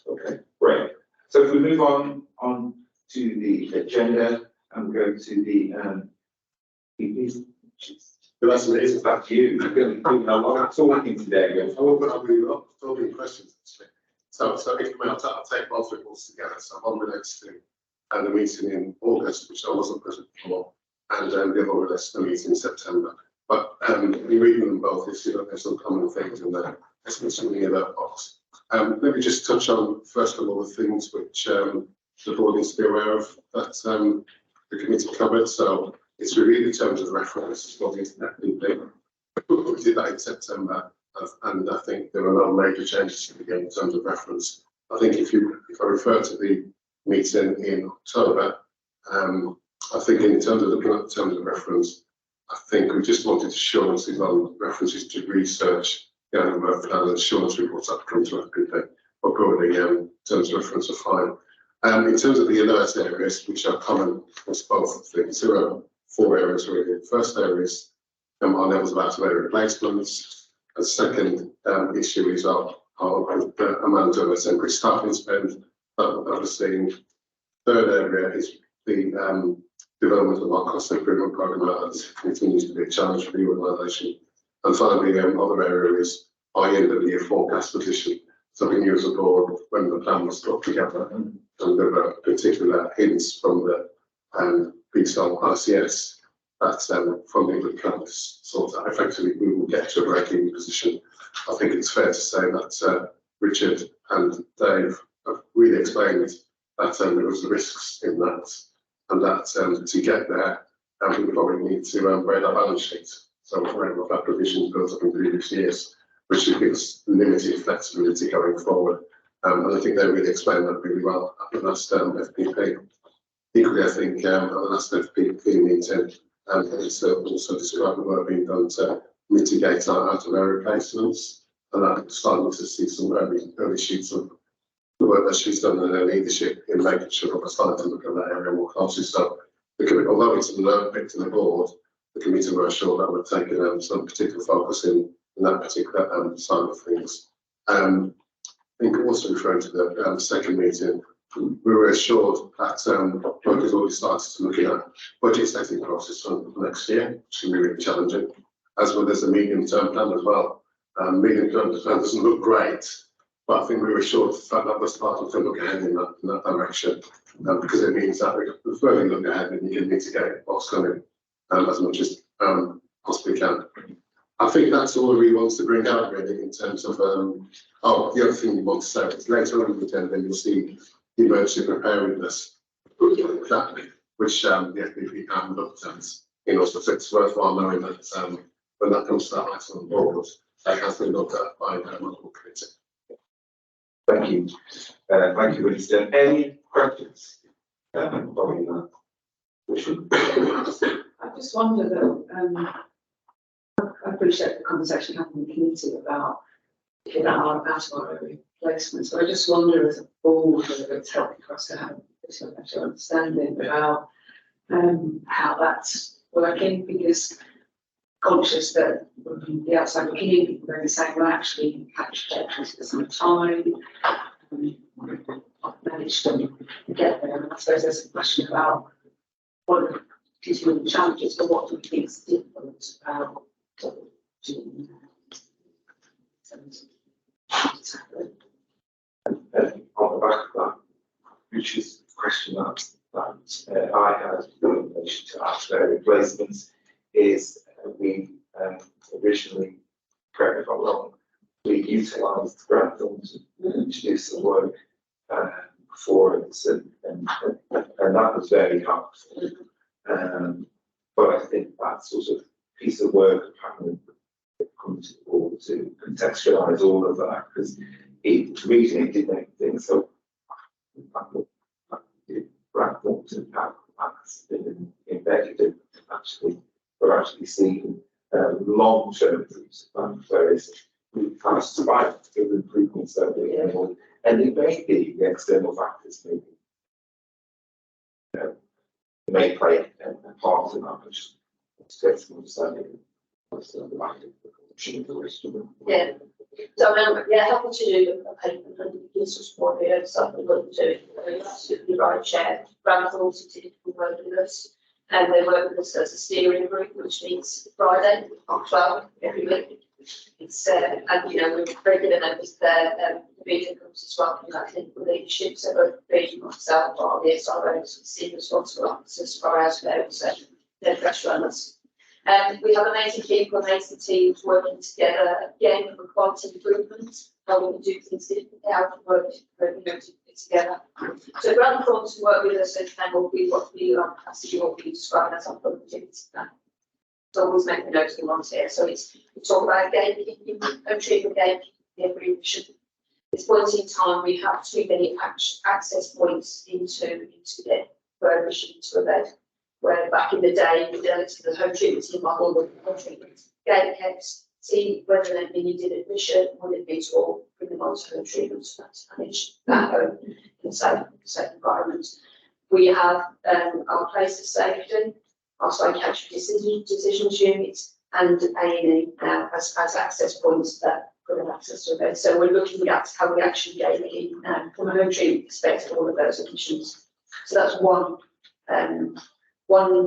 Okay, great. So if we move on to the agenda and go to the That's amazing. That's you. I'm talking today. I will put up with questions actually. So if you may, I'll take both reports together. So one relates to the meeting in August, which I wasn't present for, and the other relates to the meeting in September. But reading them both, you see that there's some common things in there. There's something in that box. Let me just touch on first of all the things which the board needs to be aware of that the committee covered. So it's reviewed in terms of reference for the internet people. We did that in September, and I think there were no major changes again in terms of reference. I think if I refer to the meeting in October, I think in terms of looking at the terms of reference, I think we just wanted assurances on references to research, number of plan assurance reports that come to everything, but probably terms of reference are fine. In terms of the alert areas, which are common across both things, there are 4 areas really. The first area is our levels of out-of-area replacements. The second issue is our amount of temporary staffing spend that we're seeing. Third area is the development of our cost improvement programme that continues to be a challenge for the organisation. And finally, other area is our end of the year forecast position. So we knew as a board when the plan was put together, and there were particular hints from the BSOL RCS that funding would come sort of effectively we will get to a break-even position. I think it's fair to say that Richard and Dave have really explained that there was risks in that, and that to get there, we probably need to raise our balance sheet. So we're of that provision built up in previous years, which should give us limited flexibility going forward. And I think they really explained that really well at the last FPP. Equally, I think at the last FPP meeting, it's also described the work being done to mitigate our out-of-area replacements, and I'm starting to see some early shoots of the work that she's done in her leadership in making sure that we're starting to look at that area more closely. So, although it's a low bit to the board, the committee were sure that we're taking some particular focus in that particular side of things. I think also referring to the second meeting, we were assured that work has already started to look at budget setting process for next year, which can be really challenging, as well as the medium-term plan as well. Medium-term plan doesn't look great, but I think we were assured that we're starting to look ahead in that direction, because it means that we further look ahead and you can mitigate what's coming as much as possibly can. I think that's all we want to bring out really in terms of, the other thing we want to say is later on in the agenda you'll see the emergency preparedness, which the FPP can looked at. So it's worthwhile knowing that when that comes to that item on board, that has been looked at by the local committee. Thank you. Thank you, Winston. Any questions? Following that. I just wonder that I appreciate the conversation happening in the community about our out-of-area replacements, but I just wonder as a board whether it's helpful for us to have a better understanding about how that's working, because conscious that the outside looking in, people are going to be saying, well, actually, you catch projections for some time, many managed to get there. And I suppose there's a question about what are the continuing challenges, but what do we think is different about doing On the back of that, which is a question that I had in relation to after replacements, is we originally, correct me if I'm wrong, we utilised grant funds to do some work for it, and that was very helpful. But I think that sort of piece of work of having come to the board to contextualise all of that, because reading it did make things so grant funds and that's been embedded in actually, we're actually seeing long-term fruits of that, whereas we've kind of survived the improvements that we able, and it may be the external factors maybe may play a part in that, which takes some understanding of the lack of the rest of them. Yeah. So yeah, happy to do a paper and gives us more here, something we're doing. Absolutely right, Chair. Grant also did work with us, and they work with us as a steering group, which means Friday at 12 every week. It's and we're regular members there. The meeting comes as well from that clinical leadership. So both Rachel and myself are the SROs, senior responsible officers for our out so they're fresh runners. We have amazing people, amazing teams working together again for quality improvement. How we can do things differently, how we work together. So grant funds work with us and will be what we describe as our productivity plan. So always make the note of the ones here. So we talk about gatekeeping, home treatment gatekeeping, every mission. At this point in time, we have too many access points into the where mission to a bed. Where back in the day, we did the home treatment team model with home treatment gate kept, see whether they needed admission, would it be at all, bring them on to home treatment to manage that home in a safe environment. We have our place of safety, our psychiatric decisions units, and A&E as access points that could have access to a bed. So we're looking at how we actually gatekeep from a home treatment perspective all of those admissions. So that's one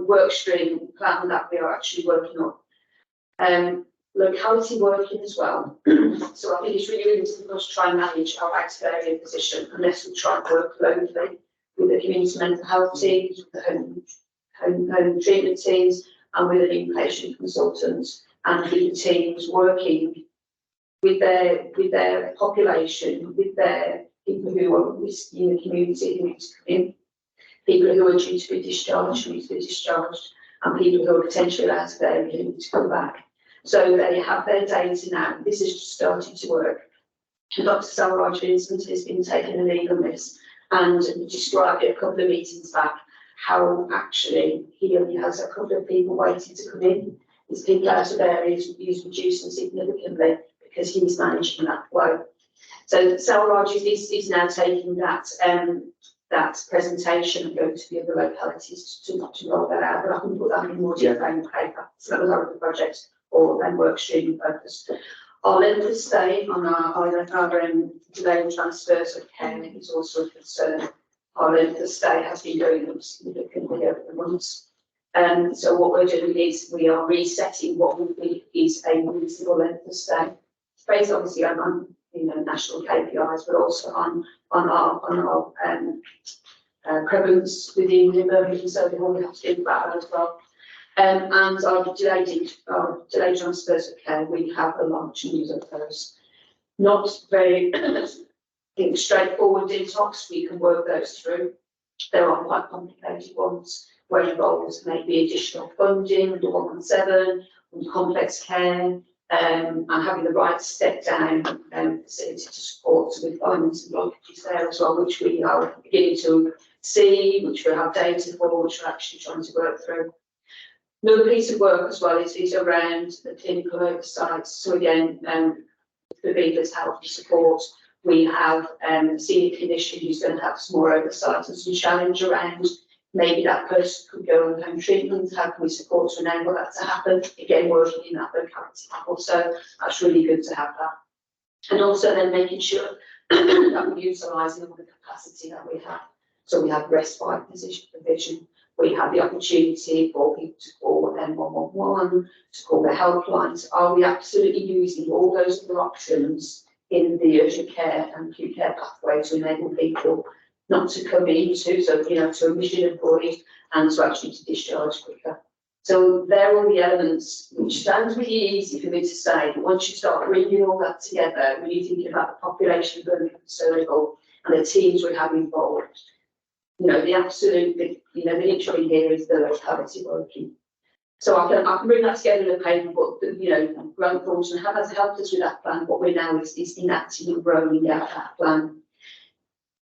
work stream plan that we are actually working on. Locality working as well. So I think it's really difficult to try and manage our active area position unless we try and work locally with the community mental health teams, with the home treatment teams, and with the inpatient consultants, and with the teams working with their population, with their people who are risky in the community who need to come in, people who are due to be discharged, and people who are potentially out of area who need to come back. So they have their data now. This is just starting to work. Dr. Salraj Vincent has been taking the lead on this and described it a couple of meetings back how actually he only has a couple of people waiting to come in. His people out of areas is reducing significantly because he's managing that flow. So Salraj is now taking that presentation and going to the other localities to roll that out, but I can put that in more detail in the paper. So that was our project or work stream focus. Our length of stay on our delayed transfers of care is also a concern. Our length of stay has been going up significantly over the months. So what we're doing is we are resetting what we think is a reasonable length of stay, based obviously on national KPIs, but also on our prevalence within the Birmingham, so we have to think about that as well. And our delayed transfers of care, we have a large number of those. Not very straightforward detox, we can work those through. There are quite complicated ones where involves maybe additional funding under 117, under complex care, and having the right step down facility to support with findings and blockages there as well, which we are beginning to see, which we have data for, which we're actually trying to work through. Another piece of work as well is around the clinical oversight. So again, the Beavers Health Support, we have a senior clinician who's going to have some more oversight and some challenge around maybe that person could go on home treatment. How can we support to enable that to happen? Again, working in that locality level. So that's really good to have that. And also then making sure that we're utilising all the capacity that we have. So we have respite position provision. We have the opportunity for people to call M111, to call their helplines. Are we absolutely using all those other options in the urgent care and acute care pathway to enable people not to come into, so, you know, to admission avoid and to actually to discharge quicker? So they're all the elements, which sounds really easy for me to say, but once you start bringing all that together, when you think about the population of Birmingham Circle and the teams we have involved, you know, the absolute, you know, the literally here is the locality working. So I can bring that together in a paper, but, you know, Grant Thornton has helped us with that plan. What we're now is enacting and rolling out that plan.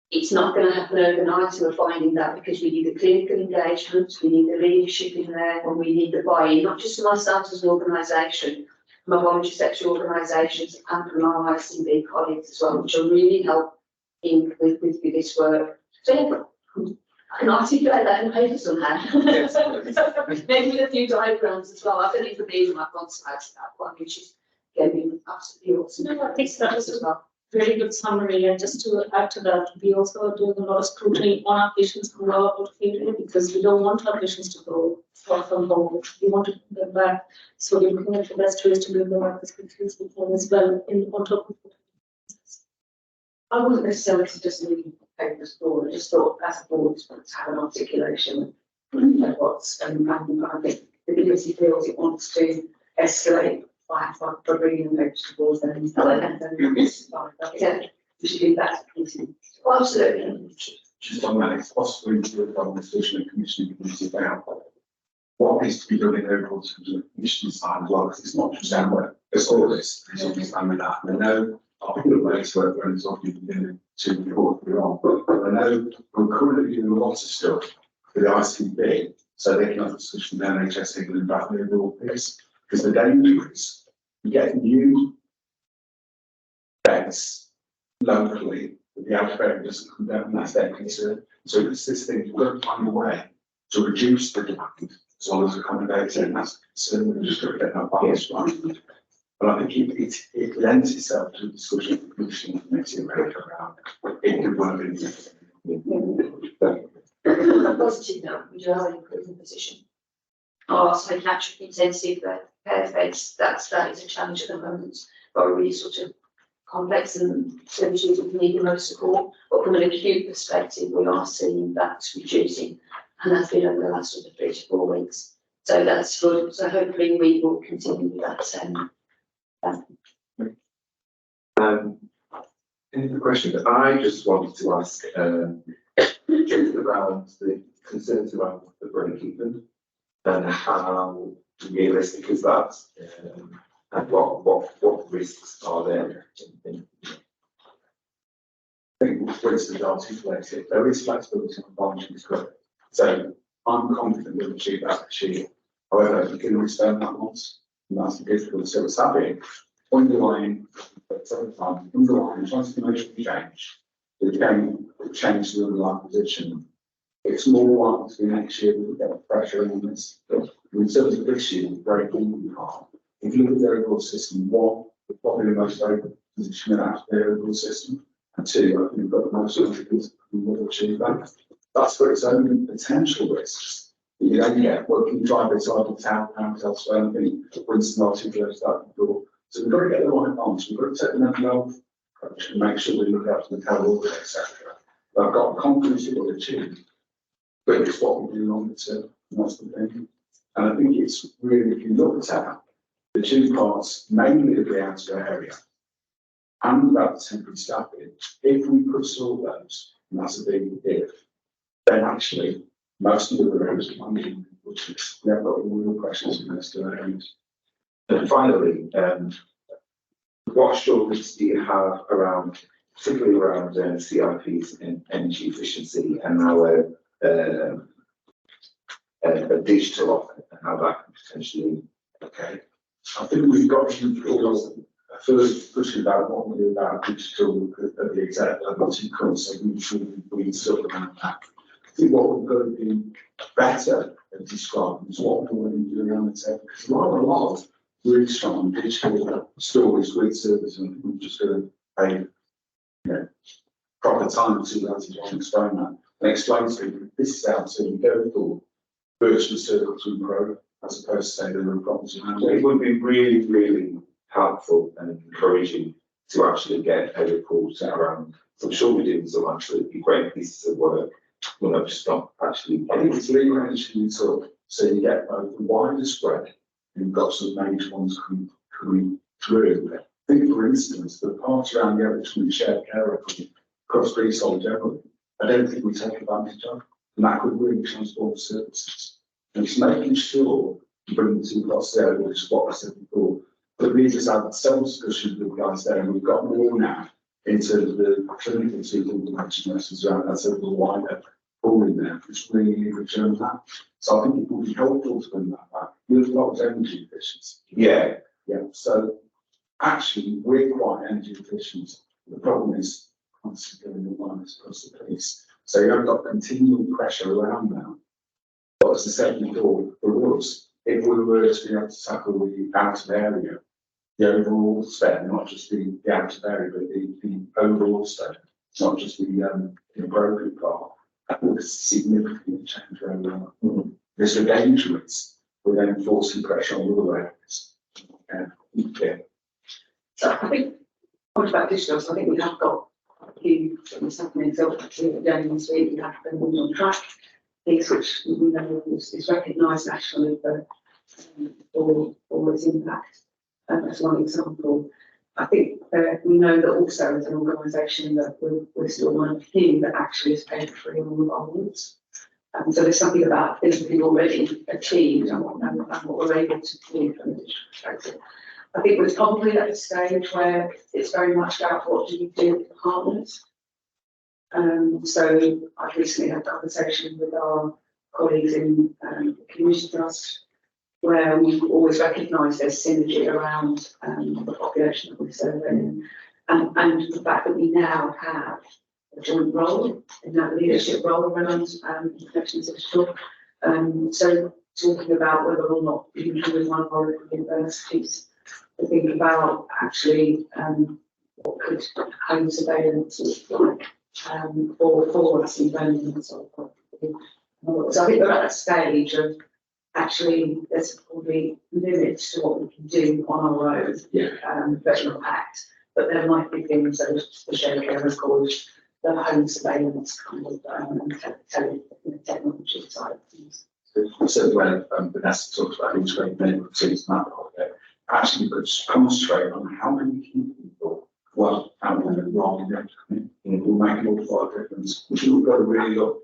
It's not going to happen overnight, and we're finding that because we need the clinical engagement, we need the leadership in there, and we need the buy-in, not just from ourselves as an organisation, from our voluntary sector organisations and from our ICB colleagues as well, which will really help in with this work. So yeah, I can articulate that in paper somehow. Maybe with a few diagrams as well. I don't even need my front slides that one, which is getting absolutely awesome. No, I think that was as well. Very good summary, and just to add to that, we also are doing a lot of scrutiny on our patients who are out of area, because we don't want our patients to go far from home. We want to bring them back, so we're looking at the best ways to bring them back as quickly as we can as well, on top of it. I wasn't necessarily just leaving papers forward, I just thought as a board it's want to have an articulation of what's and I think the committee feels it wants to escalate by bringing the papers to board then it's fine. Yeah, we should do that. Well, absolutely. Just on that, it's possible to do a conversation and commissioning committee about what needs to be done in overall terms of the commissioning side as well, because it's not just our, it's all this, it's all this, and with that, and I know I'll put a place where it's obviously beginning to report we're on, but I know we're currently doing a lot of stuff for the ICB, so they can have a discussion with NHS England about the overall piece, because the danger is we get new beds locally, but the outbreak doesn't come down, and that's their concern. So it's this thing, we've got to find a way to reduce the demand as well as accommodate it, and that's concern. We're just going to get that balance right. But I think it lends itself to a discussion of the commission committee around it could work On a positive note, we do have an improving position. Our psychiatric intensive care beds, that is a challenge at the moment, but really sort of complex and services that need the most support. But from an acute perspective, we are seeing that reducing, and that's been over the last sort of 3 to 4 weeks. So that's good. So hopefully we will continue with that. Any other questions? I just wanted to ask just around the concerns around the break even and how realistic is that, and what risks are there? I think Winston articulated, there is flexibility on voluntary scope. So I'm confident we'll achieve that this year. However, you can extend that once, and that's the difficult. So it's having underlying transformation change. The change the underlying position. It's more likely to be next year we get pressure on this. But in terms of this year, very important part. If you look at the overall system, one, we're probably the most open position in the overall system. And two, I think we've got the most confidence we will achieve that. That's for its own potential risks. You don't get working drive this out of town elsewhere. I think Winston articulated that before. So we've got to get the right balance. We've got to take the mental health approach and make sure we look after the care, etc. I've got confidence it will achieve, but it's what we do longer term. That's the thing. And I think it's really, if you look at the two parts, mainly the outer area and about the temporary staffing, if we could solve those, and that's a big if, then actually most of the areas are funding, which is, we have got real questions in those two areas. And finally, what assurance do you have around, particularly around CIPs and energy efficiency and our a digital offer and how that can potentially? Okay, I think we've got to first pushing about what we do about digital at the exec level to come, so we sort of around that. I think what we've got to be better at describing is what we're going to do around the tech, because there are a lot of really strong digital stories with service, and we're just going to pay proper time to actually explain that and explain to them, this is how to go for virtual circle to improve as opposed to say there are problems. It would be really, really helpful and encouraging to actually get a report around. So I'm sure we're doing some absolutely great pieces of work. Well, no, just not actually. I think it's really managing so you get both the wider spread and you've got some major ones coming through. I think, for instance, the part around the average shared care record across Greensole generally, I don't think we take advantage of, and that could really transform services. And it's making sure you bring the two plots there, which is what I said before. But we just had several discussions with the guys there, and we've got more now in terms of the clinical people mentioned nurses around that sort of wider pool in there, which really returns that. So I think it would be helpful to bring that back. There's a lot of energy efficiency. Yeah. Yeah. So actually, we're quite energy efficient. The problem is constantly going on across the place. So you have got continual pressure around now. But as I said before, for us, if we were to be able to tackle the out of area, the overall spend, not just the out of area, but the overall spend, not just the broken part, that would significantly change where we are. There's a danger is we're then forcing pressure on other areas. Yeah. So I think, point about digital, so I think we have got a few things happening. So again, this week we have been on track, things which we know is recognised nationally for its impact. As one example, I think we know that also as an organisation that we're still one of the few that actually is paid for all of our awards. So there's something about things we've already achieved and what we're able to do from a digital perspective. I think we're probably at a stage where it's very much about what do we do with the partners. So I recently had a conversation with our colleagues in the Community Trust, where we always recognise there's synergy around the population that we're serving, and the fact that we now have a joint role in that leadership role around connections digital. So talking about whether or not even with one of our universities to think about actually what could home surveillance look like for us in Birmingham and so forth. So I think we're at a stage of actually there's probably limits to what we can do on our own, virtual impact, but there might be things that the shared care record, the home surveillance kind of technology side of things. So when Vanessa talks about integrating medical teams and that project, actually could concentrate on how many people well out there rather than will make an awful lot of difference. Which we've got to really look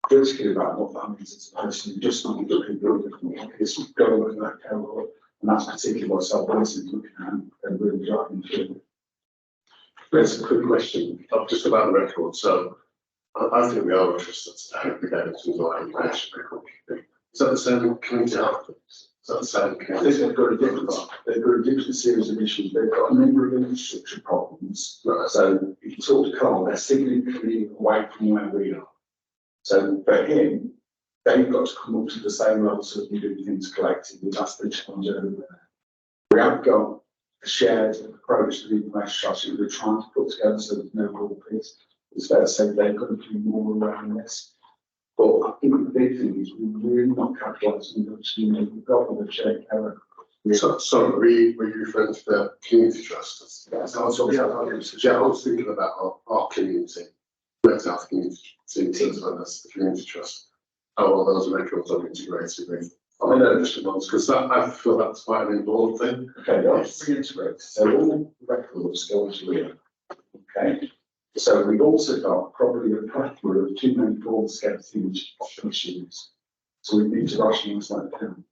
critically about what that means as opposed to just not looking at different it's got to look at that cohort, and that's particularly what self-policy is looking at and really driving through. That's a quick question, just about the record. So I think we are interested to have the guidance with our information record. Is that the same community health? Is that the same community? They've got a different series of issues. They've got a number of infrastructure problems. Right. So if you talk to Carl, they're significantly away from where we are. So for him, they've got to come up to the same level so that we do things collectively. That's the challenge over there. We have got a shared approach to the information strategy we're trying to put together so there's no real piece. It's fair to say they've got to do more around this. But I think the big thing is we're really not capitalising on the we've got with a shared error. So were you referring to the community trust? Yes, I was thinking about our community. Let's have the community as well as the community trust. How all those records are integrated with other district ones, because I feel that's quite an important thing. Okay, that's reintegrate. So all records go into here. Okay. So we've also got probably a plethora of too many forms to get through issues. So we need to rationalise that down.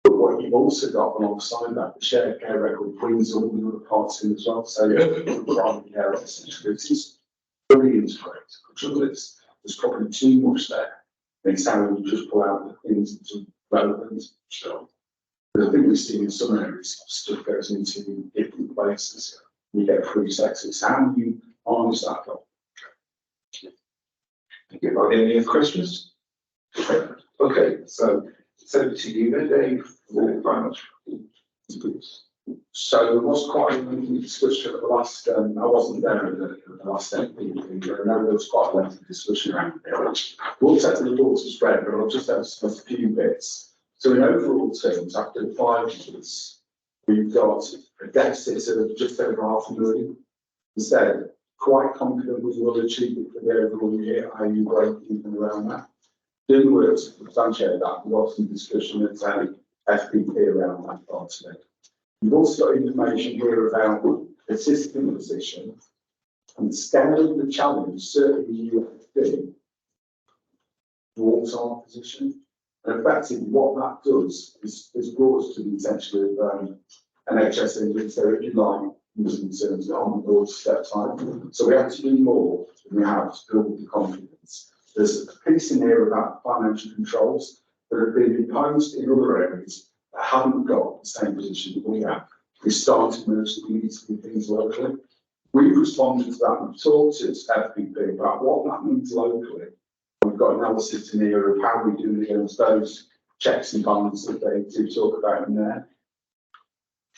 But what you've also got alongside that, the shared care record brings all the other parts in as well. So primary care essentially it's fully integrated. There's probably too much there. It's how we just pull out the things that are relevant. So I think we've seen in some areas stuff goes into different places. You get free sexes. How do you harness that up? Thank you. Are there any other questions? Okay, so to you then, Dave. Thank you very much. So there was quite a lengthy discussion at the last, I wasn't there at the last MP, but I know there was quite a lengthy discussion around it. We'll set the reports as read, but I'll just emphasise a few bits. So in overall terms, after 5 years, we've got a deficit of just over £500,000. Instead, quite confident we will achieve it for the overall year, i.e. break even around that. In other words, to substantiate that, we've got some discussion at FPP around that part of it. We've also got information here about the system position and the scale of the challenge, certainly UFD, towards our position. And effectively, what that does is brought us to the attention of NHS England, so if you like, in terms of on board step type. So we have to do more than we have to build the confidence. There's a piece in here about financial controls that have been imposed in other areas that haven't got the same position that we have. We started to merge the need to do things locally. We've responded to that. We've talked to FPP about what that means locally. We've got analysis in here of how we do against those checks and balances that they do talk about in there.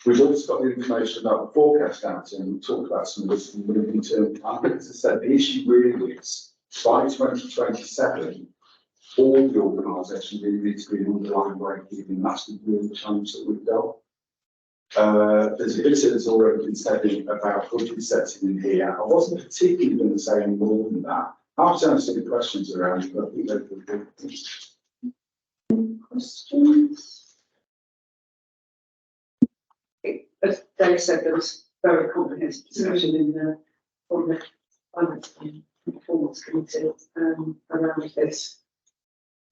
We've also got the information about the forecast out and we talked about some of this in the medium-term plan. As I said, the issue really is by 2027, all the organisations really need to be an underlying break-even. That's the real challenge that we've got. There's a bit that's already been said about budget setting in here. I wasn't particularly going to say any more than that. I'll answer the questions around it, but I think they're good things. Questions? As Dave said, there was very comprehensive discussion in the Finance and Performance Committee around this.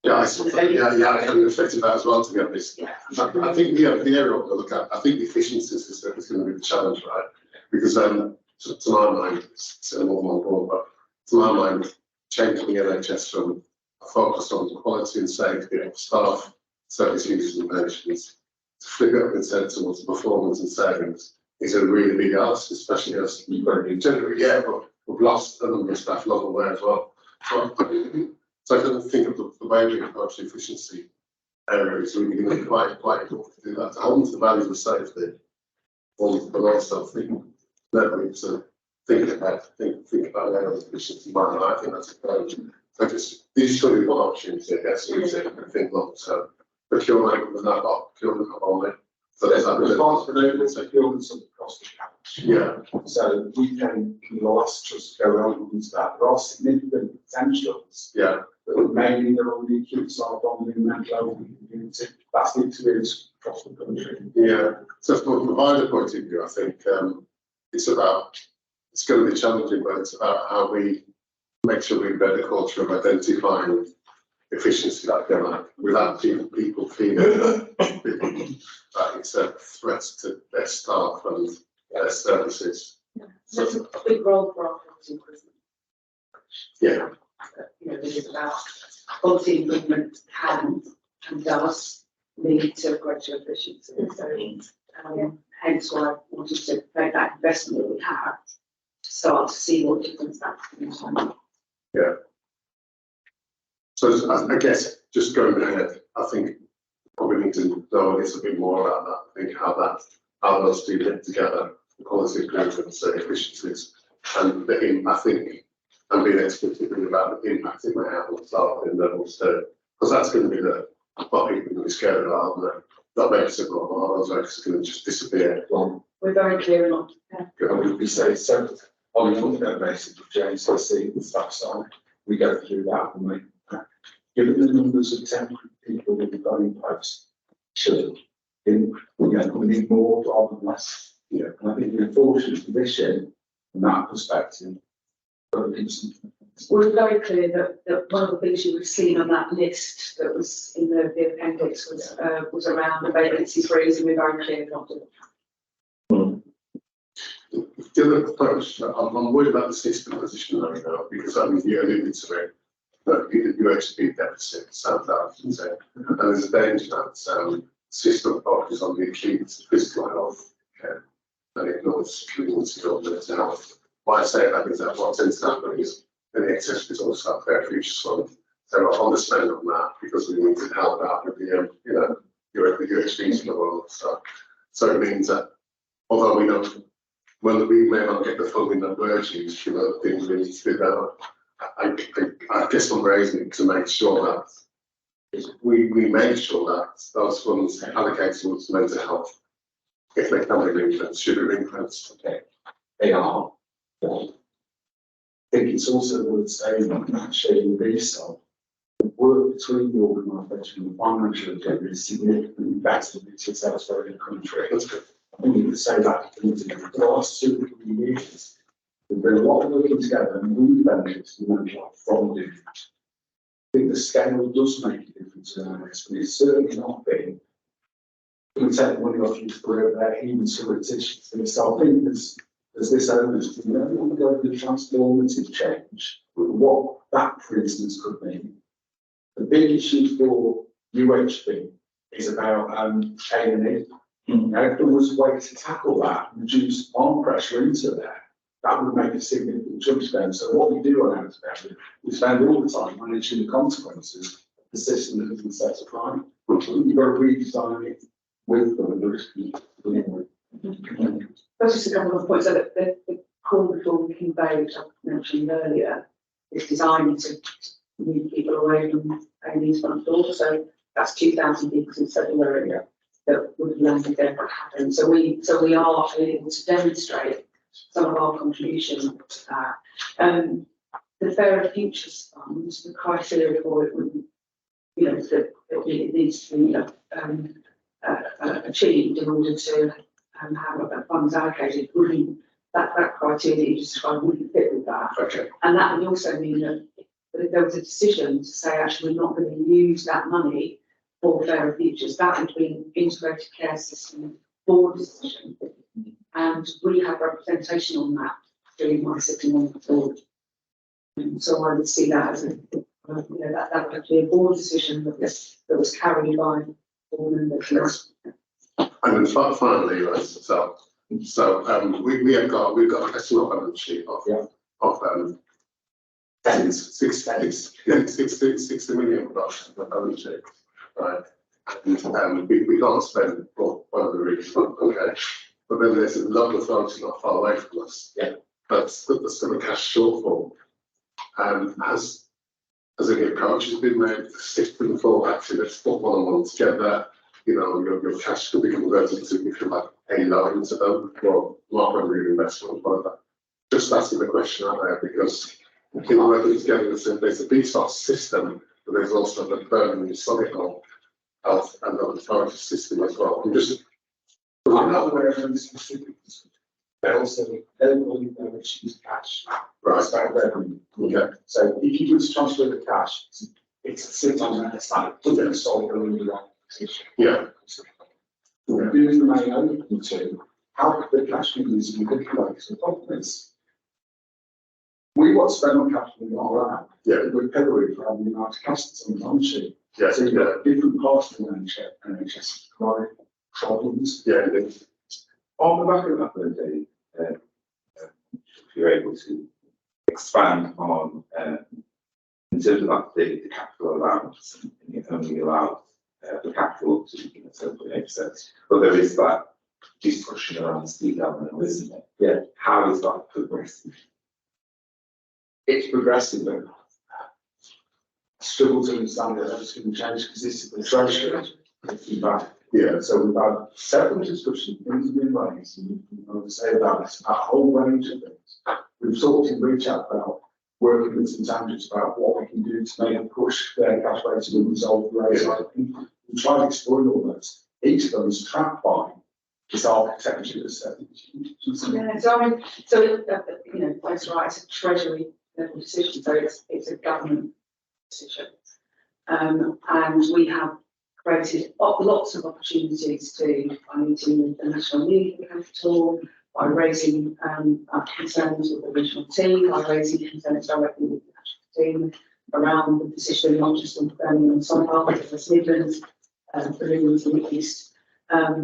Yeah, I can reflect on that as well, to be honest. Yeah. I think the area to look at, I think the efficiencies is going to be the challenge, right? Because to my mind, it's a more on board, but to my mind, changing the NHS from a focus on quality and safety of staff, service users and patients, to flip it up instead towards performance and savings is a really big ask, especially as we've got to generally, but we've lost a number of staff along the way as well. So I kind of think of the way we approach the efficiency area is really going to be quite important to do that. To hold the values of safety, but also think about the efficiency mind. I think that's a approach. So just these should be one opportunity, I guess, you think long term. Procurement and that procurement only. So there's that Responsibility for procurement across the campus. yeah. So we can, in the last just go on into that. There are significant potentials. Yeah. That mainly they're on the acute side, on the mental health community. That's the experience across the country. Yeah. So from a provider point of view, I think it's going to be challenging, but it's about how we make sure we embed a culture of identifying efficiency without people feeling that it's a threat to their staff and their services. So it's a big role for our quality improvement. Yeah. This is about quality improvement can and does lead to greater efficiency. So hence why I wanted to make that investment that we have to start to see what difference that can make. Yeah. So I guess just going ahead, I think probably need to know a little bit more about that. I think how those two get together, the quality improvement and efficiencies, and I think and being explicit about the impact it may have on staff in levels too, because that's going to be what people are going to be scared about, aren't they? That makes it wrong. Those workers are going to just disappear. Well, We're very clear on we say so on an ongoing basis with JCC and staff side, we go through that and we given the numbers of temporary people that we've got in place, we need more rather than less. Yeah. And I think the unfortunate position from that perspective. We're very clear that one of the things you would have seen on that list that was in the appendix was around the vacancy freeze, and we're very clear not to. The other approach, I'm worried about the system position right now, because I mean, you alluded to it, that UHB deficit sounds out, and there's a danger that system focuses on the acute physical health care and ignores community or mental health. Why I say that is that what tends to happen is the excess resource up there future fund. So I understand on that because we need to help out with the UHBs and all that stuff. So it means that although we don't, well, we may not get the funding that we're due, you know, things we need to do better. I guess I'm raising it to make sure that we make sure that those funds allocated towards mental health, if they can be ring-fenced, should be ring-fenced. Okay, they are. I think it's also worth saying that actually based on the work between the organisation and the financial agenda is significantly better than it is elsewhere in the country. That's good. I think you could say that in the last 2 or 3 years, there's been a lot of working together and we benefit from doing that. I think the scale does make a difference in this, but it's certainly not been. We take the money off you for there, even some of the teachers. So I think there's this onus, you know, we want to go to the transformative change, but what that, for instance, could mean. The big issue for UHB is about A&E. Now, if there was a way to tackle that, reduce arm pressure into there, that would make a significant jump down. So what we do on Outbound, we spend all the time managing the consequences of the system that has been set apart. You've got to redesign it with them and the risk. That's just a couple of points. So the call before conveyed, I mentioned earlier, is designed to move people away from A&E's front door. So that's 2,000 people since February that would have landed there for happen. So we are able to demonstrate some of our contribution to that. The Fairer Futures Fund, the criteria for it would, you know, that it needs to be achieved in order to have funds allocated. Wouldn't that criteria that you described wouldn't fit with that? Okay. And that would also mean that if there was a decision to say actually we're not going to use that money for Fairer Futures, that would be an integrated care system board decision. And we have representation on that during my sitting on the board. So I would see that as a, you know, that would be a board decision that was carried by board members. And then finally, right, so we've got a small balance sheet of 60 million dollars of balance sheet, right? And we can't spend one of the regions, okay? But then there's a lot of folks not far away from us. Yeah. That's got a cash shortfall. Has any approaches been made to system for actually let's put one together, you know, your cash could be converted to, if you like, a loan to them, or market reinvestment, whatever. Just asking the question out there because people working together, there's a BSOS system, but there's also the burden solical health and the authority system as well. I'm not aware of any specifics, but also everybody which use cash. Right. It's about revenue. Okay. So if you were to transfer the cash, it's sits on that side, put it aside in the right position. Yeah. The views remain open to how could the cash be used in good place. The problem is, we want to spend on cash we not allowed. Yeah. We're peddling for having United Castles on the balance sheet. Yeah. So you've got different parts of the NHS right problems. Yeah. It is. On the back of that, then, Dave, if you're able to expand on, in terms of that, the capital allowance, and it only allows the capital up to 7.8%, but there is that discussion around the speed element, isn't it? Yeah. How is that progressing? It's progressive, but I struggle to understand that that's going to change because this is the treasury. Feedback. Yeah, so we've had several discussions, things have been raised, and I would say about this, a whole range of things. We've talked in reach out about working with some tangents about what we can do to make a push their cash rates and resolve the rates. We've tried to explore all those. Each of them is tracked by this architecture of settings. Yeah, so I mean, so you know, that's right, it's a treasury level decision, so it's a government decision. And we have created lots of opportunities by meeting with the National Youth Capital, by raising concerns with the regional team, by raising concerns directly with the national team around the position, not just on Birmingham and Solihull, but the West Midlands, the Midlands and the East.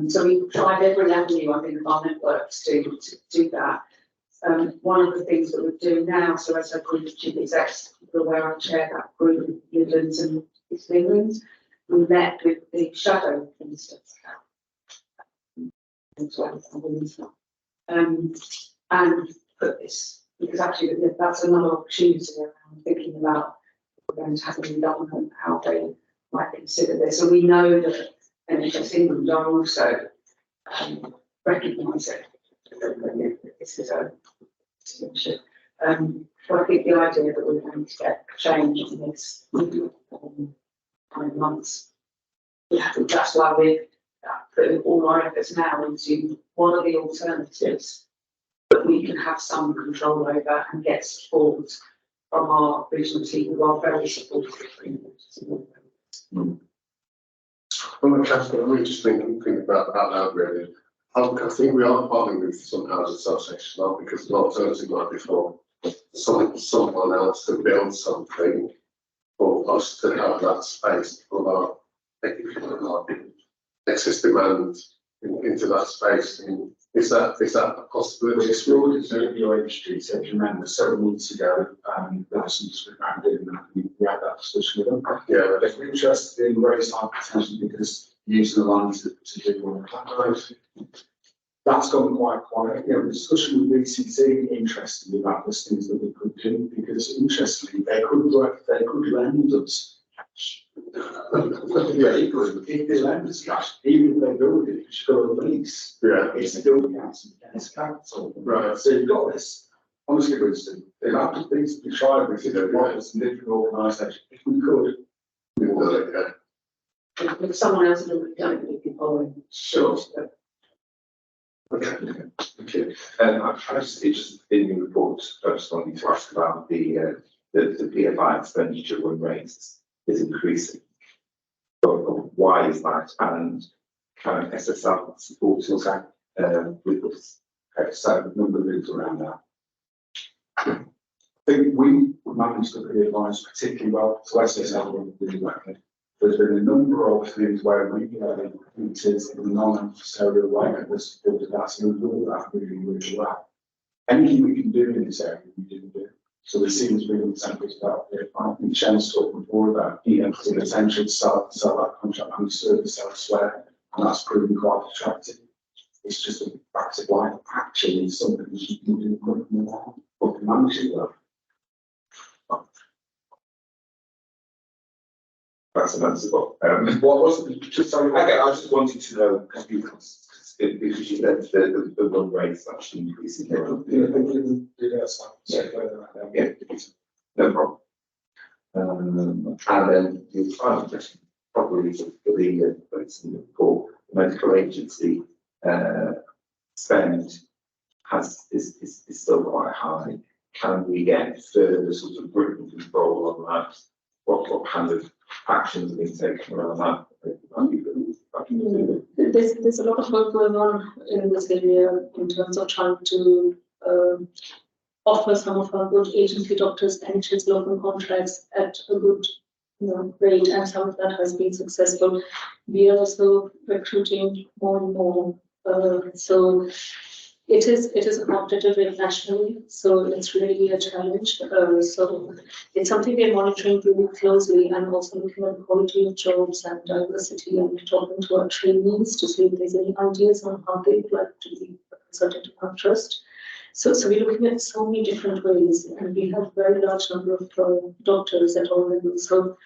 So we've tried every avenue, I think, of our networks to do that. One of the things that we're doing now, so as a group of chief execs, where I chair that group of Midlands and East England, we met with the shadow ministers And put this, because actually that's another opportunity around thinking about if we're going to have a new government, how they might consider this. And we know that NHS England are also recognising that this is a solution. But I think the idea that we're going to get change in this coming months, I think that's why we're putting all our efforts now into what are the alternatives that we can have some control over and get support from our regional team who are very supportive. Well, Catherine, I'm just thinking about that really. I think we are partnering with some housing associations now because the alternative might be for someone else to build something for us to have that space for our excess demand into that space. And is that a possibility? It's really concerning your industry. So if you remember several months ago, license was granted and we had that discussion with them. Yeah, If we're interested in raising our potential because using the land to do one that's gone quite quiet. You know, the discussion with BCC interestingly about those things that we could do because interestingly they could lend us cash. Yeah, if they lend us cash, even if they build it, it's got a lease. yeah, It's still counts against capital. right. So you've got this. Honestly, Winston, the amount of things we tried with, models and different organisations, if we could, We will do it, yeah. If someone else has already done it, we can follow him. Sure. Okay, thank you. I just, it's just in your report, I just wanted to ask about the PFI expenditure run rates is increasing. So why is that? And can SSR support us with this? okay, so a number of things around that. I think we managed to be advised particularly well to SSL really well. There's been a number of things where we committed in a non-adversarial way and the support of that, and we do that really, really well. Anything we can do in this area, we do do. So the seems really incentives about it. I think Shen's talking before about the potential to sell that contract and service elsewhere, and that's proven quite attractive. It's just a fact of life, actually, something that you can do much more, but manage it well. That's an answer. What was it? Just sorry. Okay, I just wanted to know because you said the run rates actually increasing. Yeah, No problem. And then the final question, probably for the it's in the report, the medical agency spend is still quite high. Can we get further sort of grip and control on that? What kind of actions are being taken around that? There's a lot of work going on in this area in terms of trying to offer some of our good agency doctors NHS local contracts at a good rate, and some of that has been successful. We are also recruiting more and more. So it is a competitive rate nationally, so it's really a challenge. So it's something we're monitoring really closely and also looking at the quality of jobs and diversity and talking to our trainees to see if there's any ideas on how they would like to be a consultant of trust. So we're looking at so many different ways, and we have a very large number of doctors at all levels. So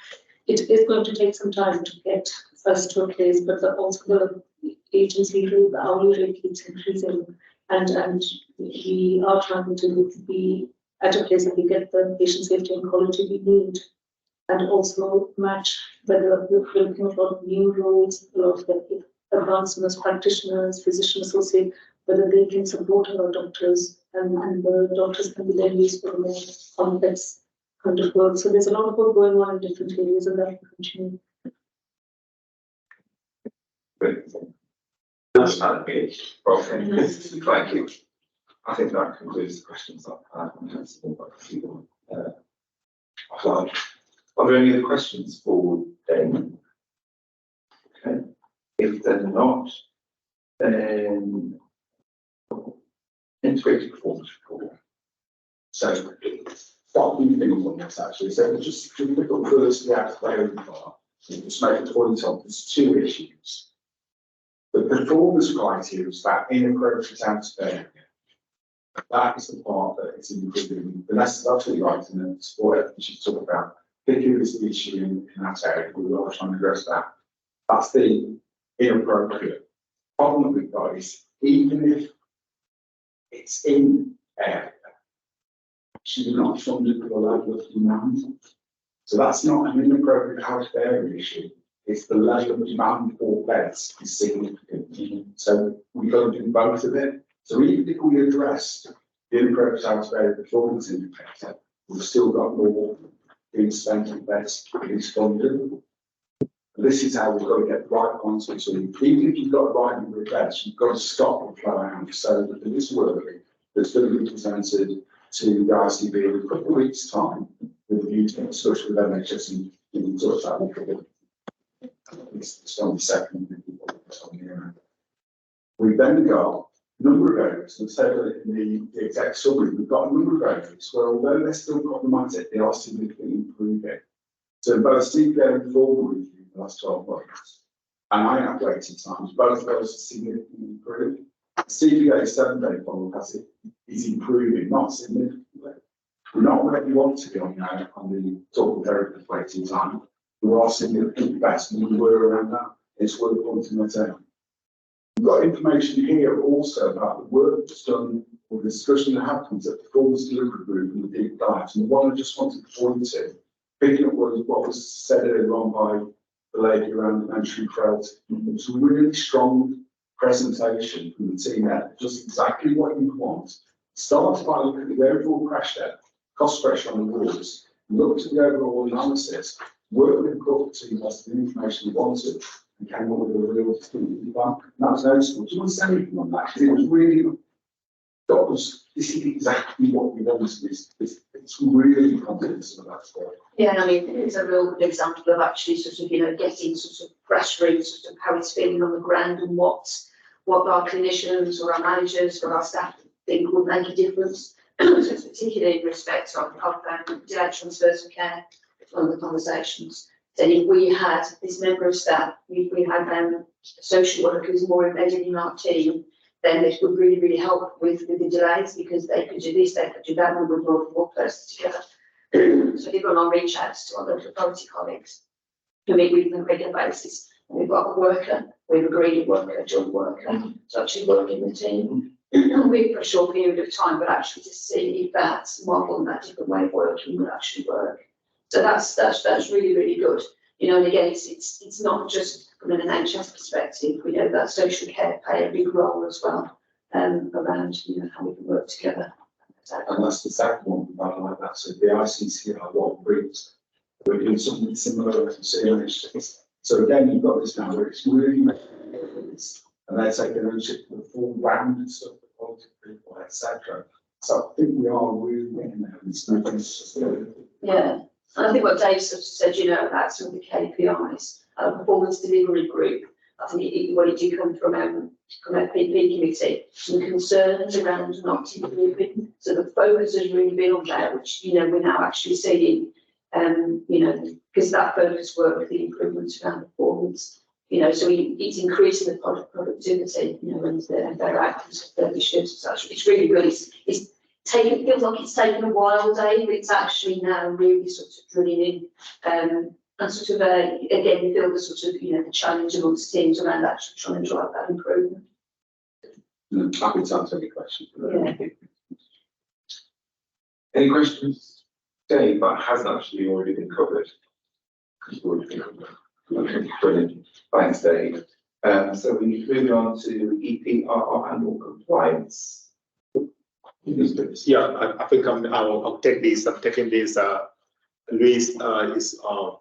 it is going to take some time to get us to a place, but also the agency rate, the hourly rate keeps increasing. And we are trying to be at a place that we get the patient safety and quality we need, and also match whether we're looking at a lot of new roles, a lot of the advanced nurse practitioners, physician associate, whether they can support our doctors and the doctors can be then used for more complex kind of work. So there's a lot of work going on in different areas, and that will continue. That's not okay. Thank you. I think that concludes the questions that I have. Are there any other questions for Damon? Okay. If they're not, then integrated performance report. So quite a few things on this actually. So just to pick up first the out of part, just make a point on there's two issues. The performance criteria is that inappropriate out of area. That is the part that is improving. The rest is absolutely right in the sport that you talk about. Particularly is the issue in that area. We are trying to address that. That's the inappropriate. Problem we've got is even if it's in area, she's not funded for the level of demand. So that's not an inappropriate out of area issue. It's the level of demand for beds is significant. So we've got to do both of it. So even if we address the inappropriate out of area performance indicator, we've still got more being spent on beds being funded. This is how we've got to get the right ones. So even if you've got the right number of beds, you've got to stop the flow out. So that this work that's going to be presented to the ICB in a couple of weeks' time with a view to discussion with NHS and we can talk about it's on the second. We've then got a number of areas, and so in the exec summary, we've got a number of areas where although they're still problematic, they are significantly improving. So both CPA and formal review in the last 12 months, and I have waiting times, both of those are significantly improved. CPA 7-day follow-up is improving, not significantly. We're not where we want to go now on the talk therapy waiting time. We are significantly better than we were around that. It's worth pointing that out. We've got information here also about the work that's done or the discussion that happens at the performance delivery group and the deep dives. And the one I just wanted to point to, picking up what was said earlier on by the lady around Andrew Crowd, it was a really strong presentation from the team there, just exactly what you want. Start by looking at the overall pressure, cost pressure on the wards, look at the overall analysis, work with the corporate team as the information you wanted, and came up with a real definitive plan. That was noticeable. Do you want to say anything on that? Because it was really, this is exactly what we want. It's really confident about that. Yeah, I mean, it's a real good example of actually sort of, getting sort of grassroots, sort of how it's feeling on the ground and what our clinicians or our managers or our staff think would make a difference. So it's particularly in respect of delayed transfers of care, one of the conversations. Then if we had this member of staff, if we had social workers more embedded in our team, then this would really, really help with the delays because they could do this, they could do that, and we would work more closely together. So we've got on reach outs to our local authority colleagues who meet with them on a regular basis. And we've got a worker, we've agreed a worker, a joint worker, to actually work in the team. With for a short period of time, but actually to see if that model and that different way of working would actually work. So that's really, really good. And again, it's not just from an NHS perspective. We know that social care play a big role as well around how we can work together. And that's the second one about like that. So the ICCR one brings, we're doing something similar to CNHS. So again, you've got this now where it's really and they're taking ownership of the full round and stuff, the quality of people, etc. So I think we are really winning there. It's no Yeah, and I think what Dave sort of said, about some of the KPIs, performance delivery group. I think what it did come from a PP committee, some concerns around not improving. So the focus has really been on that, which we're now actually seeing. Because that focus work, the improvements around performance. So it's increasing the productivity, and the better outcomes of the shifts. It's really good. It feels like it's taken a while, Dave, but it's actually now really sort of drilling in. And sort of, again, we feel the sort of, the challenge amongst teams around actually trying to drive that improvement. Happy to answer any questions. Yeah. Any questions, Dave, that hasn't actually already been covered? Okay, brilliant. Thanks, Dave. So we move on to EPR annual compliance. Yeah, I think I'll take this. I'm taking this. Luis is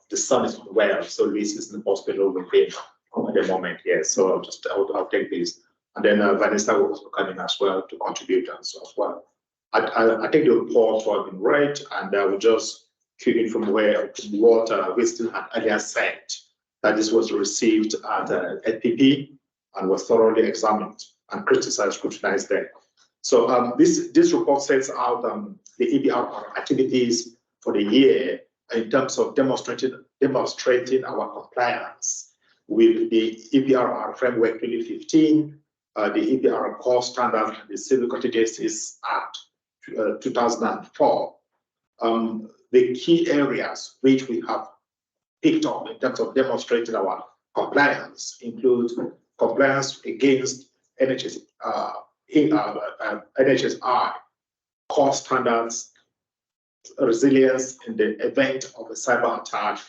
the son is unwell, so Luis is in the hospital with him at the moment. Yeah, so I'll take this, and then Vanessa will also come in as well to contribute as well. I think the report has been read, and I will just keep it from what Winston had earlier said, that this was received at FPP and was thoroughly examined and scrutinized there. So this report sets out the EPR activities for the year in terms of demonstrating our compliance with the EPRR framework 2015, the EPRR core standard, and the Civil Contingencies Act 2004. The key areas which we have picked up in terms of demonstrating our compliance include compliance against NHSI core standards, resilience in the event of a cyber attack,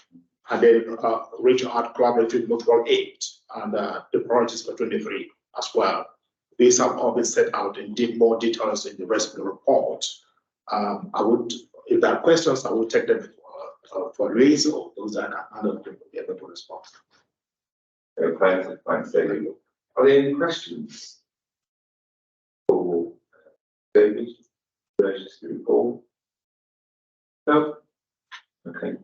and then reach out collaborative multiple aid and the priorities for 23 as well. These have all been set out in more details in the rest of the report. If there are questions, I will take them for Louise or those that I don't think will be able to respond. Thanks, David. Are there any questions for David? Report? No? Okay.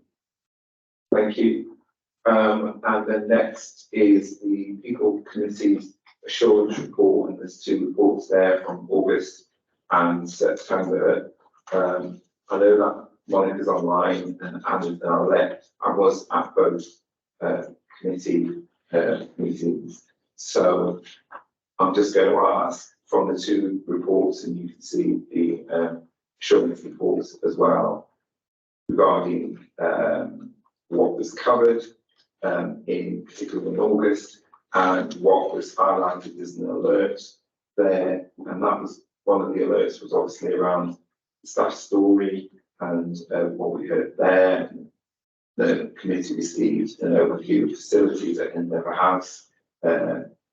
Thank you. And then next is the People Committee's Assurance Report, and there's two reports there from August and September. I know that Monica's online and Anna's now left. I was at both committee meetings, so I'm just going to ask from the two reports, and you can see the assurance reports as well, regarding what was covered in particular in August and what was highlighted as an alert there. And that was one of the alerts was obviously around the staff story and what we heard there. The committee received an overview of facilities at Endeavour House,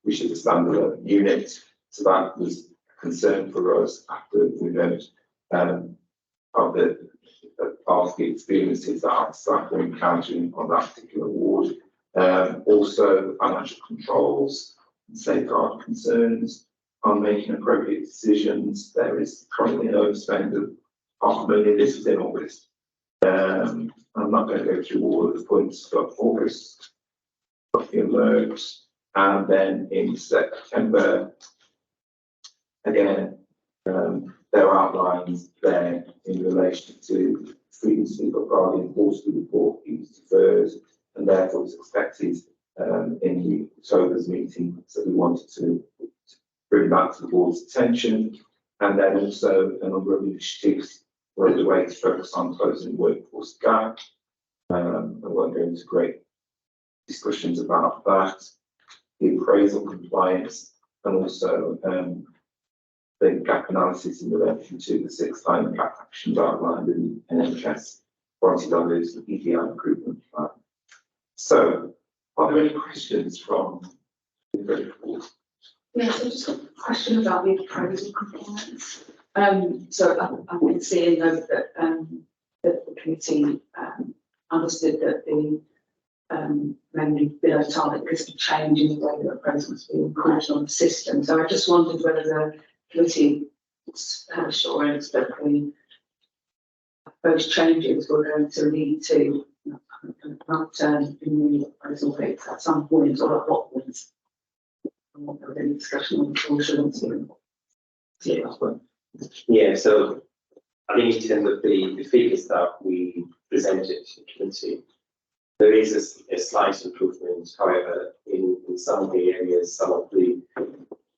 which is a standalone unit. So that was a concern for us after we heard of the experiences that our staff were encountering on that particular ward. Also, the financial controls and safeguard concerns on making appropriate decisions. There is currently an overspend of £500,000. This is in August. I'm not going to go through all of the points, but August, got the alerts, and then in September, again, there are outlines there in relation to freedom to speak up guardian Horsley report is deferred, and therefore is expected in the October's meeting. So we wanted to bring that to the board's attention, and then also a number of initiatives were underway to focus on closing the workforce gap. I won't go into great discussions about that. The appraisal compliance, and also the gap analysis in relation to the 6 climate gap actions outlined in NHS warranted on those EDI improvement plan. So, are there any questions from the report? Yeah, so just a question about the appraisal compliance. So I've been seeing that the committee understood that the mainly below target risk of change in the way that appraisals being recorded on the system. So I just wondered whether the committee had assurance that those changes were going to lead to an upturn in the appraisal rates at some point, or at what point. There was any discussion on the assurance. Yeah, so I think in terms of the figures that we presented to the committee, there is a slight improvement. However, in some of the areas, some of the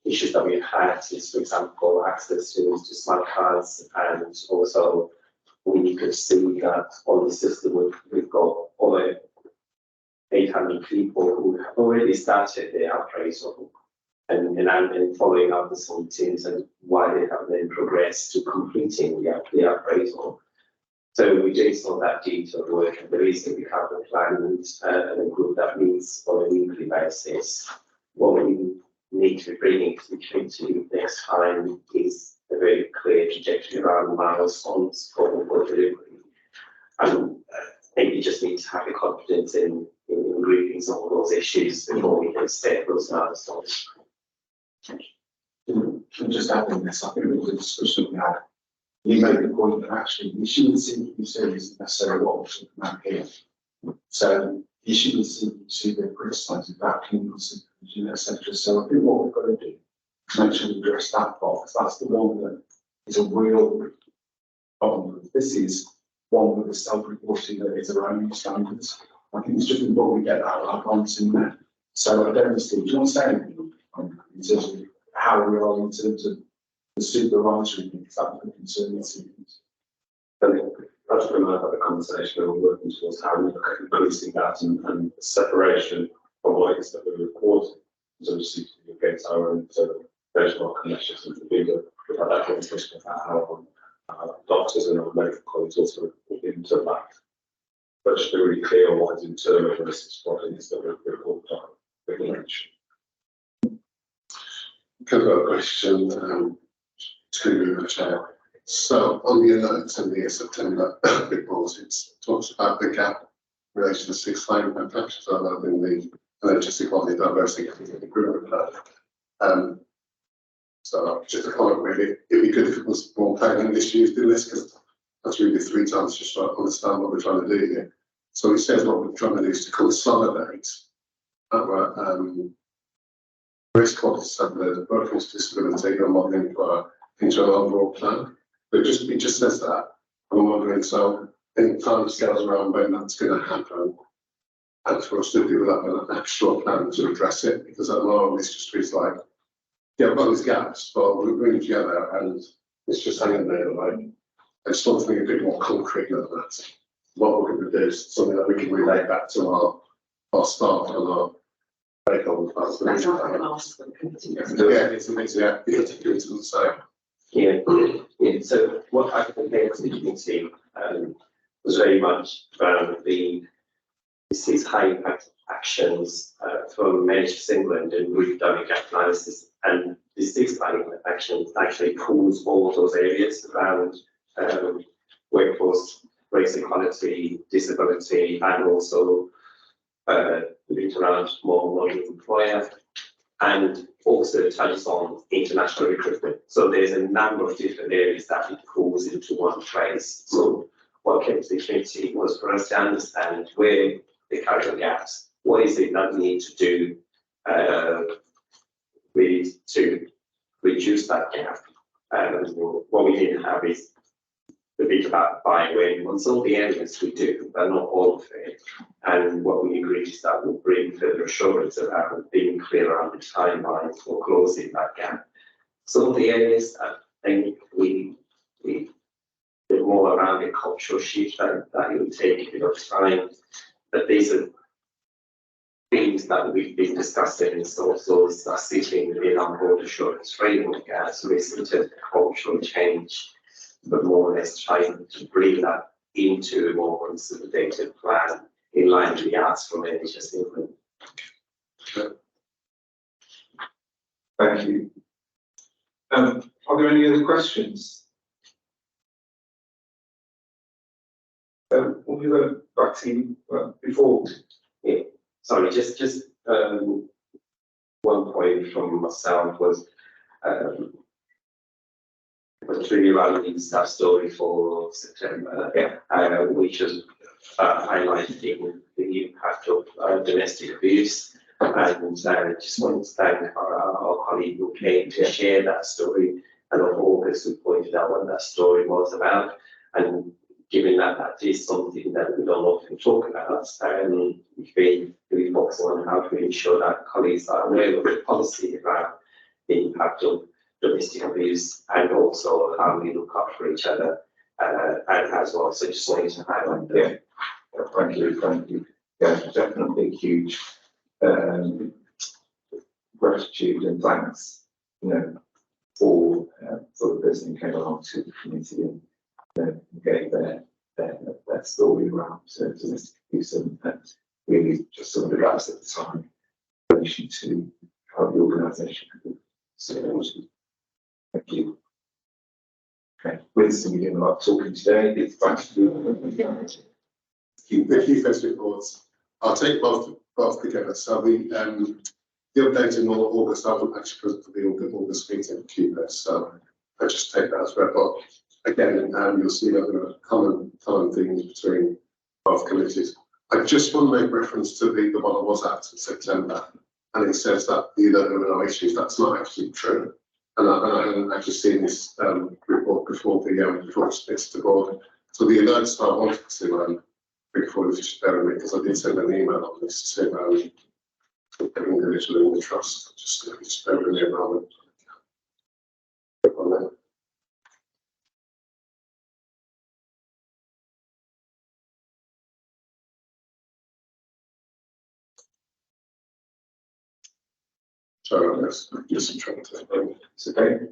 issues that we've had is, for example, access to smart cards, and also we could see that on the system we've got over 800 people who have already started their appraisal, and following up with some teams and why they haven't then progressed to completing the appraisal. So we based on that detailed work, and the reason we have a plan and a group that meets on a weekly basis. What we need to be bringing to the committee next time is a very clear trajectory around milestones for delivery. And I think you just need to have the confidence in grouping some of those issues before we can set those milestones. Just adding this, I think it was a discussion we had. You made the point that actually the CQC isn't necessarily what we're talking about here. So you shouldn't see them criticising that clinical supervision, etc. So I think what we've got to do is make sure we address that box. That's the one that is a real problem. This is one with the self-reporting that is around standards. I think it's just important we get that right on in there. So I don't see, do you want to say anything in terms of how we are in terms of the supervisory, if that would concern us? I think that's when I had the conversation and we're working towards how we look at balancing that and separation from what is that we're reporting. So just against our own benchmark measures and we've had that conversation about how doctors and our medical colleagues also look into that. But just be really clear on what is internal versus what is that we're reporting on regulation. I've got a question to the chair. So on the alerts in the September report, it talks about the gap in relation to 6 line factors in the electricity quality diversity improvement plan. So just a comment really, it'd be good if it was more plain English used in this, because that's really 3 times just to understand what we're trying to do here. So it says what we're trying to do is to consolidate our risk officer, the workforce disability and modelling for into an overall plan. But it just says that. I'm wondering, so any time scales around when that's going to happen, and for us to do that an actual plan to address it, because at the moment it's just feels like, yeah, we've got these gaps, but we're bringing together and it's just hanging there. Like, I just want something a bit more concrete than that. What we're going to do is something that we can relate back to our staff and our stakeholders. That's not going to ask for the committee. Yeah, it's the same. Yeah. So what I compared to the committee was very much around these high impact actions from Managed England, and we've done a gap analysis, and the 6 high impact actions actually pulls all those areas around workforce, race equality, disability, and also bit around more modern employer, and also touches on international recruitment. So there's a number of different areas that it pulls into one place. So what came to the committee was for us to understand where the current gaps, what is it that we need to do really to reduce that gap. What we didn't have is the bit about buying where we want. Some of the areas we do, but not all of it. And what we agreed is that will bring further assurance around being clear around the timeline for closing that gap. Some of the areas I think we did more around the cultural shift that it will take a bit of time. But these are things that we've been discussing, so also are sitting within our broad assurance framework as recent cultural change, but more or less trying to bring that into a more consolidated plan in line with the ask from NHS England. Thank you. Are there any other questions? We'll go back to you before. Yeah. Sorry, just one point from myself was really around the staff story for September, which was highlighting the impact of domestic abuse. And just wanted to thank our colleague who came to share that story, and of August we pointed out what that story was about. And given that that is something that we don't often talk about, we've been really focusing on how to ensure that colleagues are aware of the policy around the impact of domestic abuse and also how we look after each other and as well. So just wanted to highlight that. Yeah, thank you. Yeah, definitely huge gratitude and thanks, for the person who came along to the committee and gave their story around domestic abuse and really just some of the gaps at the time in relation to how the organisation could support you. Thank you. Okay, Winston, you're not talking today. It's back to you. The key first reports, I'll take both together. So the update in August, I wasn't actually present for the August meeting for QPS, so I just take that as read. But again, you'll see that there are common themes between both committees. I just want to make reference to the one I was at in September, and it says that there were no issues. That's not actually true. And I haven't actually seen this report before it's the board. So the alerts I wanted to bring forward, just bear with me, because I did send an email on this to individual in the trust, just over the environment. On that. Sorry, I'm just trying to. It's okay.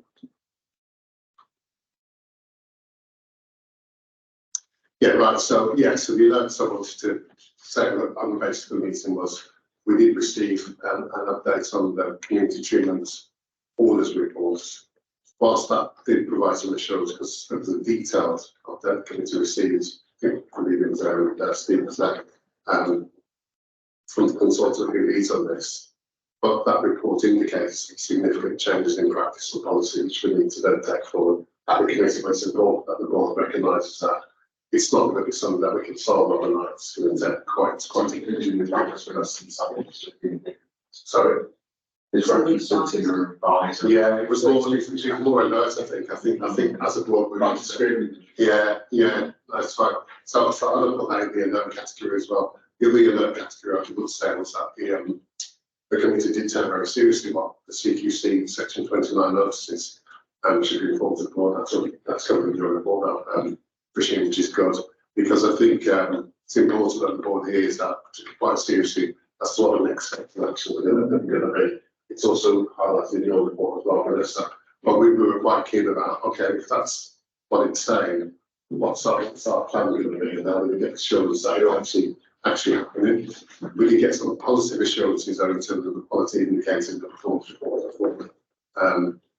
Yeah, right. So the alerts I wanted to say on the basis of the meeting was we did receive an update on the community treatment orders reports. Whilst that did provide some assurance because of the details of that committee received, I believe it was Steve was there, from the consultant who leads on this. But that report indicates significant changes in practice and policy which we need to then take forward. At the committee, it's important that the board recognises that it's not going to be something that we can solve overnight. It's going to take quite a good practice with us. Sorry. It's representing a revised. Yeah, it was more alert, I think. I think as a board, we need to. Yeah, that's right. So I look at the alert category as well. The other alert category I would say was that the committee did take very seriously what the CQC section 29 notices and should be informed to the board. That's coming during the board now, which is good because I think it's important that the board hears that quite seriously. That's what the next steps and actions are going to be. It's also highlighted in your report as well, Melissa. But we were quite keen about, okay, if that's what it's saying, what's our plan going to be? And how do we get assurance that it actually happening? We did get some positive assurances in terms of the quality indicating the performance report.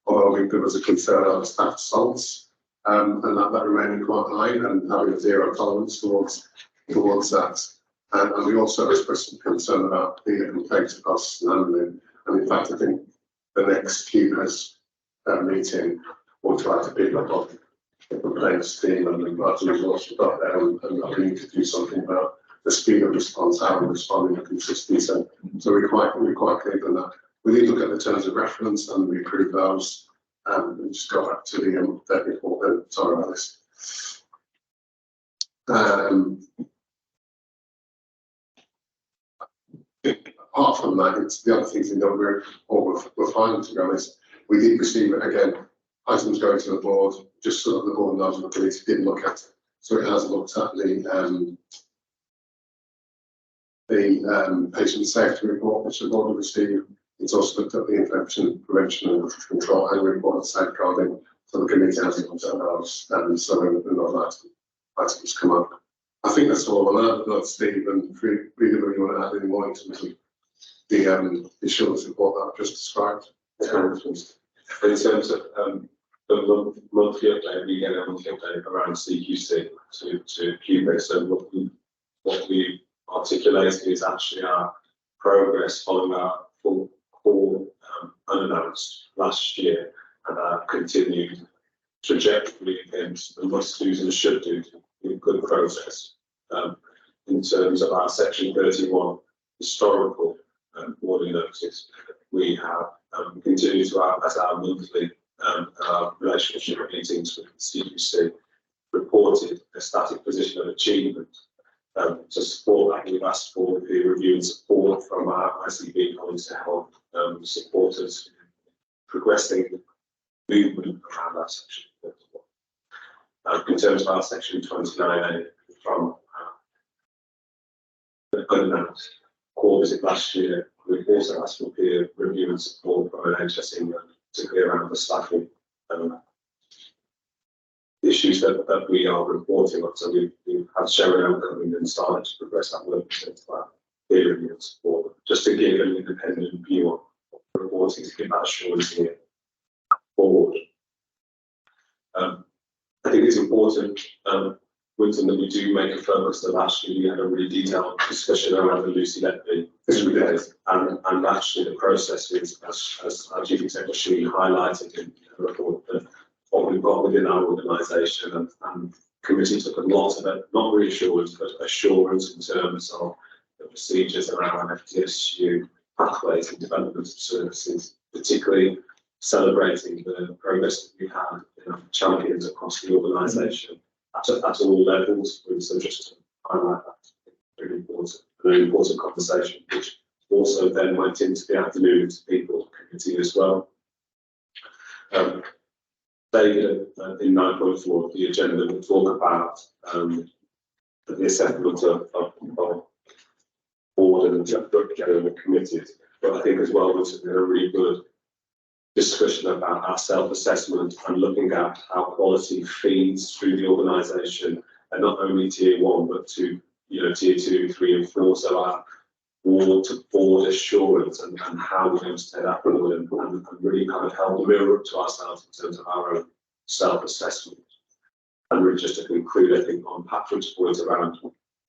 Although there was a concern over staff assaults, and that remaining quite high and having a zero tolerance towards that. And we also expressed some concern about the complaints across handling. And in fact, I think the next QPAS meeting will try to pick up on the complaints team and the results we've got there, and we need to do something about the speed of response, how we're responding, and consistency. So we're quite clear on that. We did look at the terms of reference and we approved those. And just go back to that report. Sorry about this. Apart from that, it's the other things that we're fine, to be honest. We did receive again items going to the board, just so that the board knows what the committee did look at. So it has looked at the patient safety report, which the board received. It's also looked at the infection prevention and control and report and safeguarding. So the committee has looked at those, and so those items come up. I think that's all on that. But Steve and Frida, you want to add any more in terms of the assurance report that I've just described? In terms of the monthly update, we get a monthly update around CQC to QBIC. So what we articulated is actually our progress following our full call unannounced last year and our continued trajectory against the must-dos and should-dos in good process. In terms of our section 31 historical warning notice, we have continued to have as our monthly relationship meetings with CQC reported a static position of achievement. To support that, we've asked for peer review and support from our ICB colleagues to help support us progressing movement around that section 31. In terms of our section 29A, from the unannounced core visit last year, we've also asked for peer review and support from NHS England, particularly around the staffing issues that we are reporting on. So we've had Sharon coming and started to progress that work into our peer review and support, just to give an independent view on reporting, to give that assurance here forward. I think it's important, Winton, that we do make a focus that last year we had a really detailed discussion around the Lucy Letby, and actually the process is, as our Chief Executive Shirley highlighted in the report, that what we've got within our organisation and committee took a lot of it, not reassurance, but assurance in terms of the procedures around FTSU pathways and development of services, particularly celebrating the progress that we had in champions across the organisation at all levels. So just to highlight that, very important conversation, which also then went into the afternoon to people committee as well. David, in 9.4 of the agenda, will talk about the assessment of board and general committees. But I think as well, this has been a really good discussion about our self-assessment and looking at how quality feeds through the organisation, and not only tier 1, but to tier 2, 3 and 4. So our ward to board assurance and how we're going to take that forward and really kind of held the mirror up to ourselves in terms of our own self-assessment. And really just to conclude, I think on Patrick's point around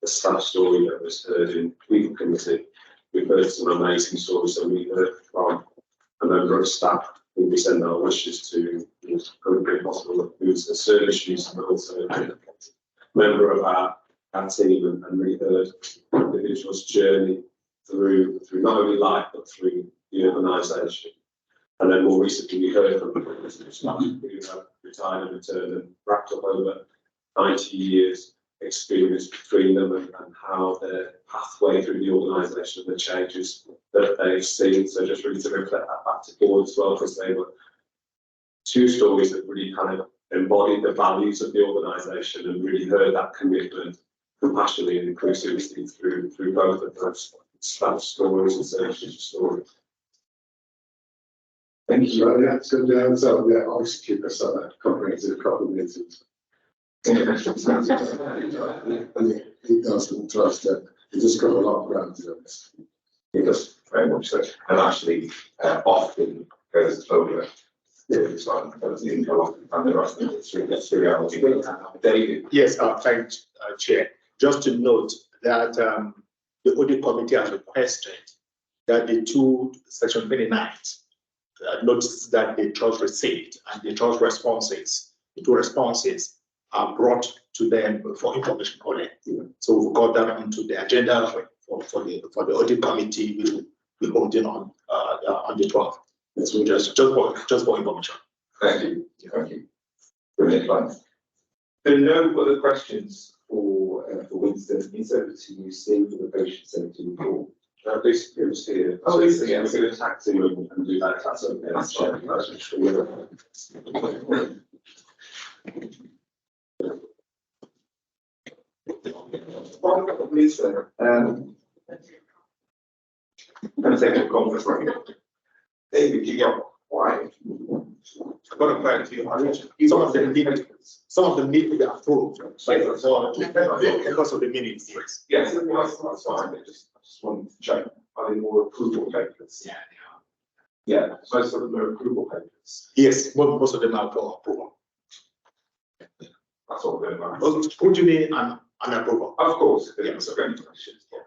the staff story that was heard in people committee, we've heard some amazing stories. So we heard from a member of staff who we send our wishes to, who's very possible, who's a service user, but also a member of our team, and really heard the individual's journey through not only life but through the organisation. And then more recently we heard from staff who have retired and returned and wrapped up over 90 years experience between them and how their pathway through the organisation and the changes that they've seen. So just really to reflect that back to board as well, because they were two stories that really kind of embodied the values of the organisation and really heard that commitment, compassionately and inclusivity through both of those staff stories and services stories. Thank you. So yeah, so yeah, so yeah, obviously keep us comprehensive couple of meetings. And he doesn't trust that he just got a lot of ground to this. He does very much so, and actually often goes over the time of the income and the rest of the reality. David. Yes, thanks, Chair. Just to note that the audit committee has requested that the section 29 notices that the trust received and the trust responses, the two responses are brought to them for information only. So we've got that onto the agenda for the audit committee, which will be holding on the 12th. So just for information. Thank you. Brilliant, thanks. There are no other questions for Winston. It's over to you, Steve, for the patient safety report. Please, it was here. Oh, So, Lisa, yeah, yes. we're going to tax him and do that. That's okay. That's fine. That's sure. Lisa, going to take a conference right now. David, you got quiet. I've got a plan for you. Some of them need to be approved. Because of the minutes. Yes, that's fine. I just wanted to check. Are they more approval papers? Yeah. Yeah, most of them are approval papers. Yes, most of them are for approval. That's all they're about. What do you mean an approval? Of course, if there's any questions. Yeah.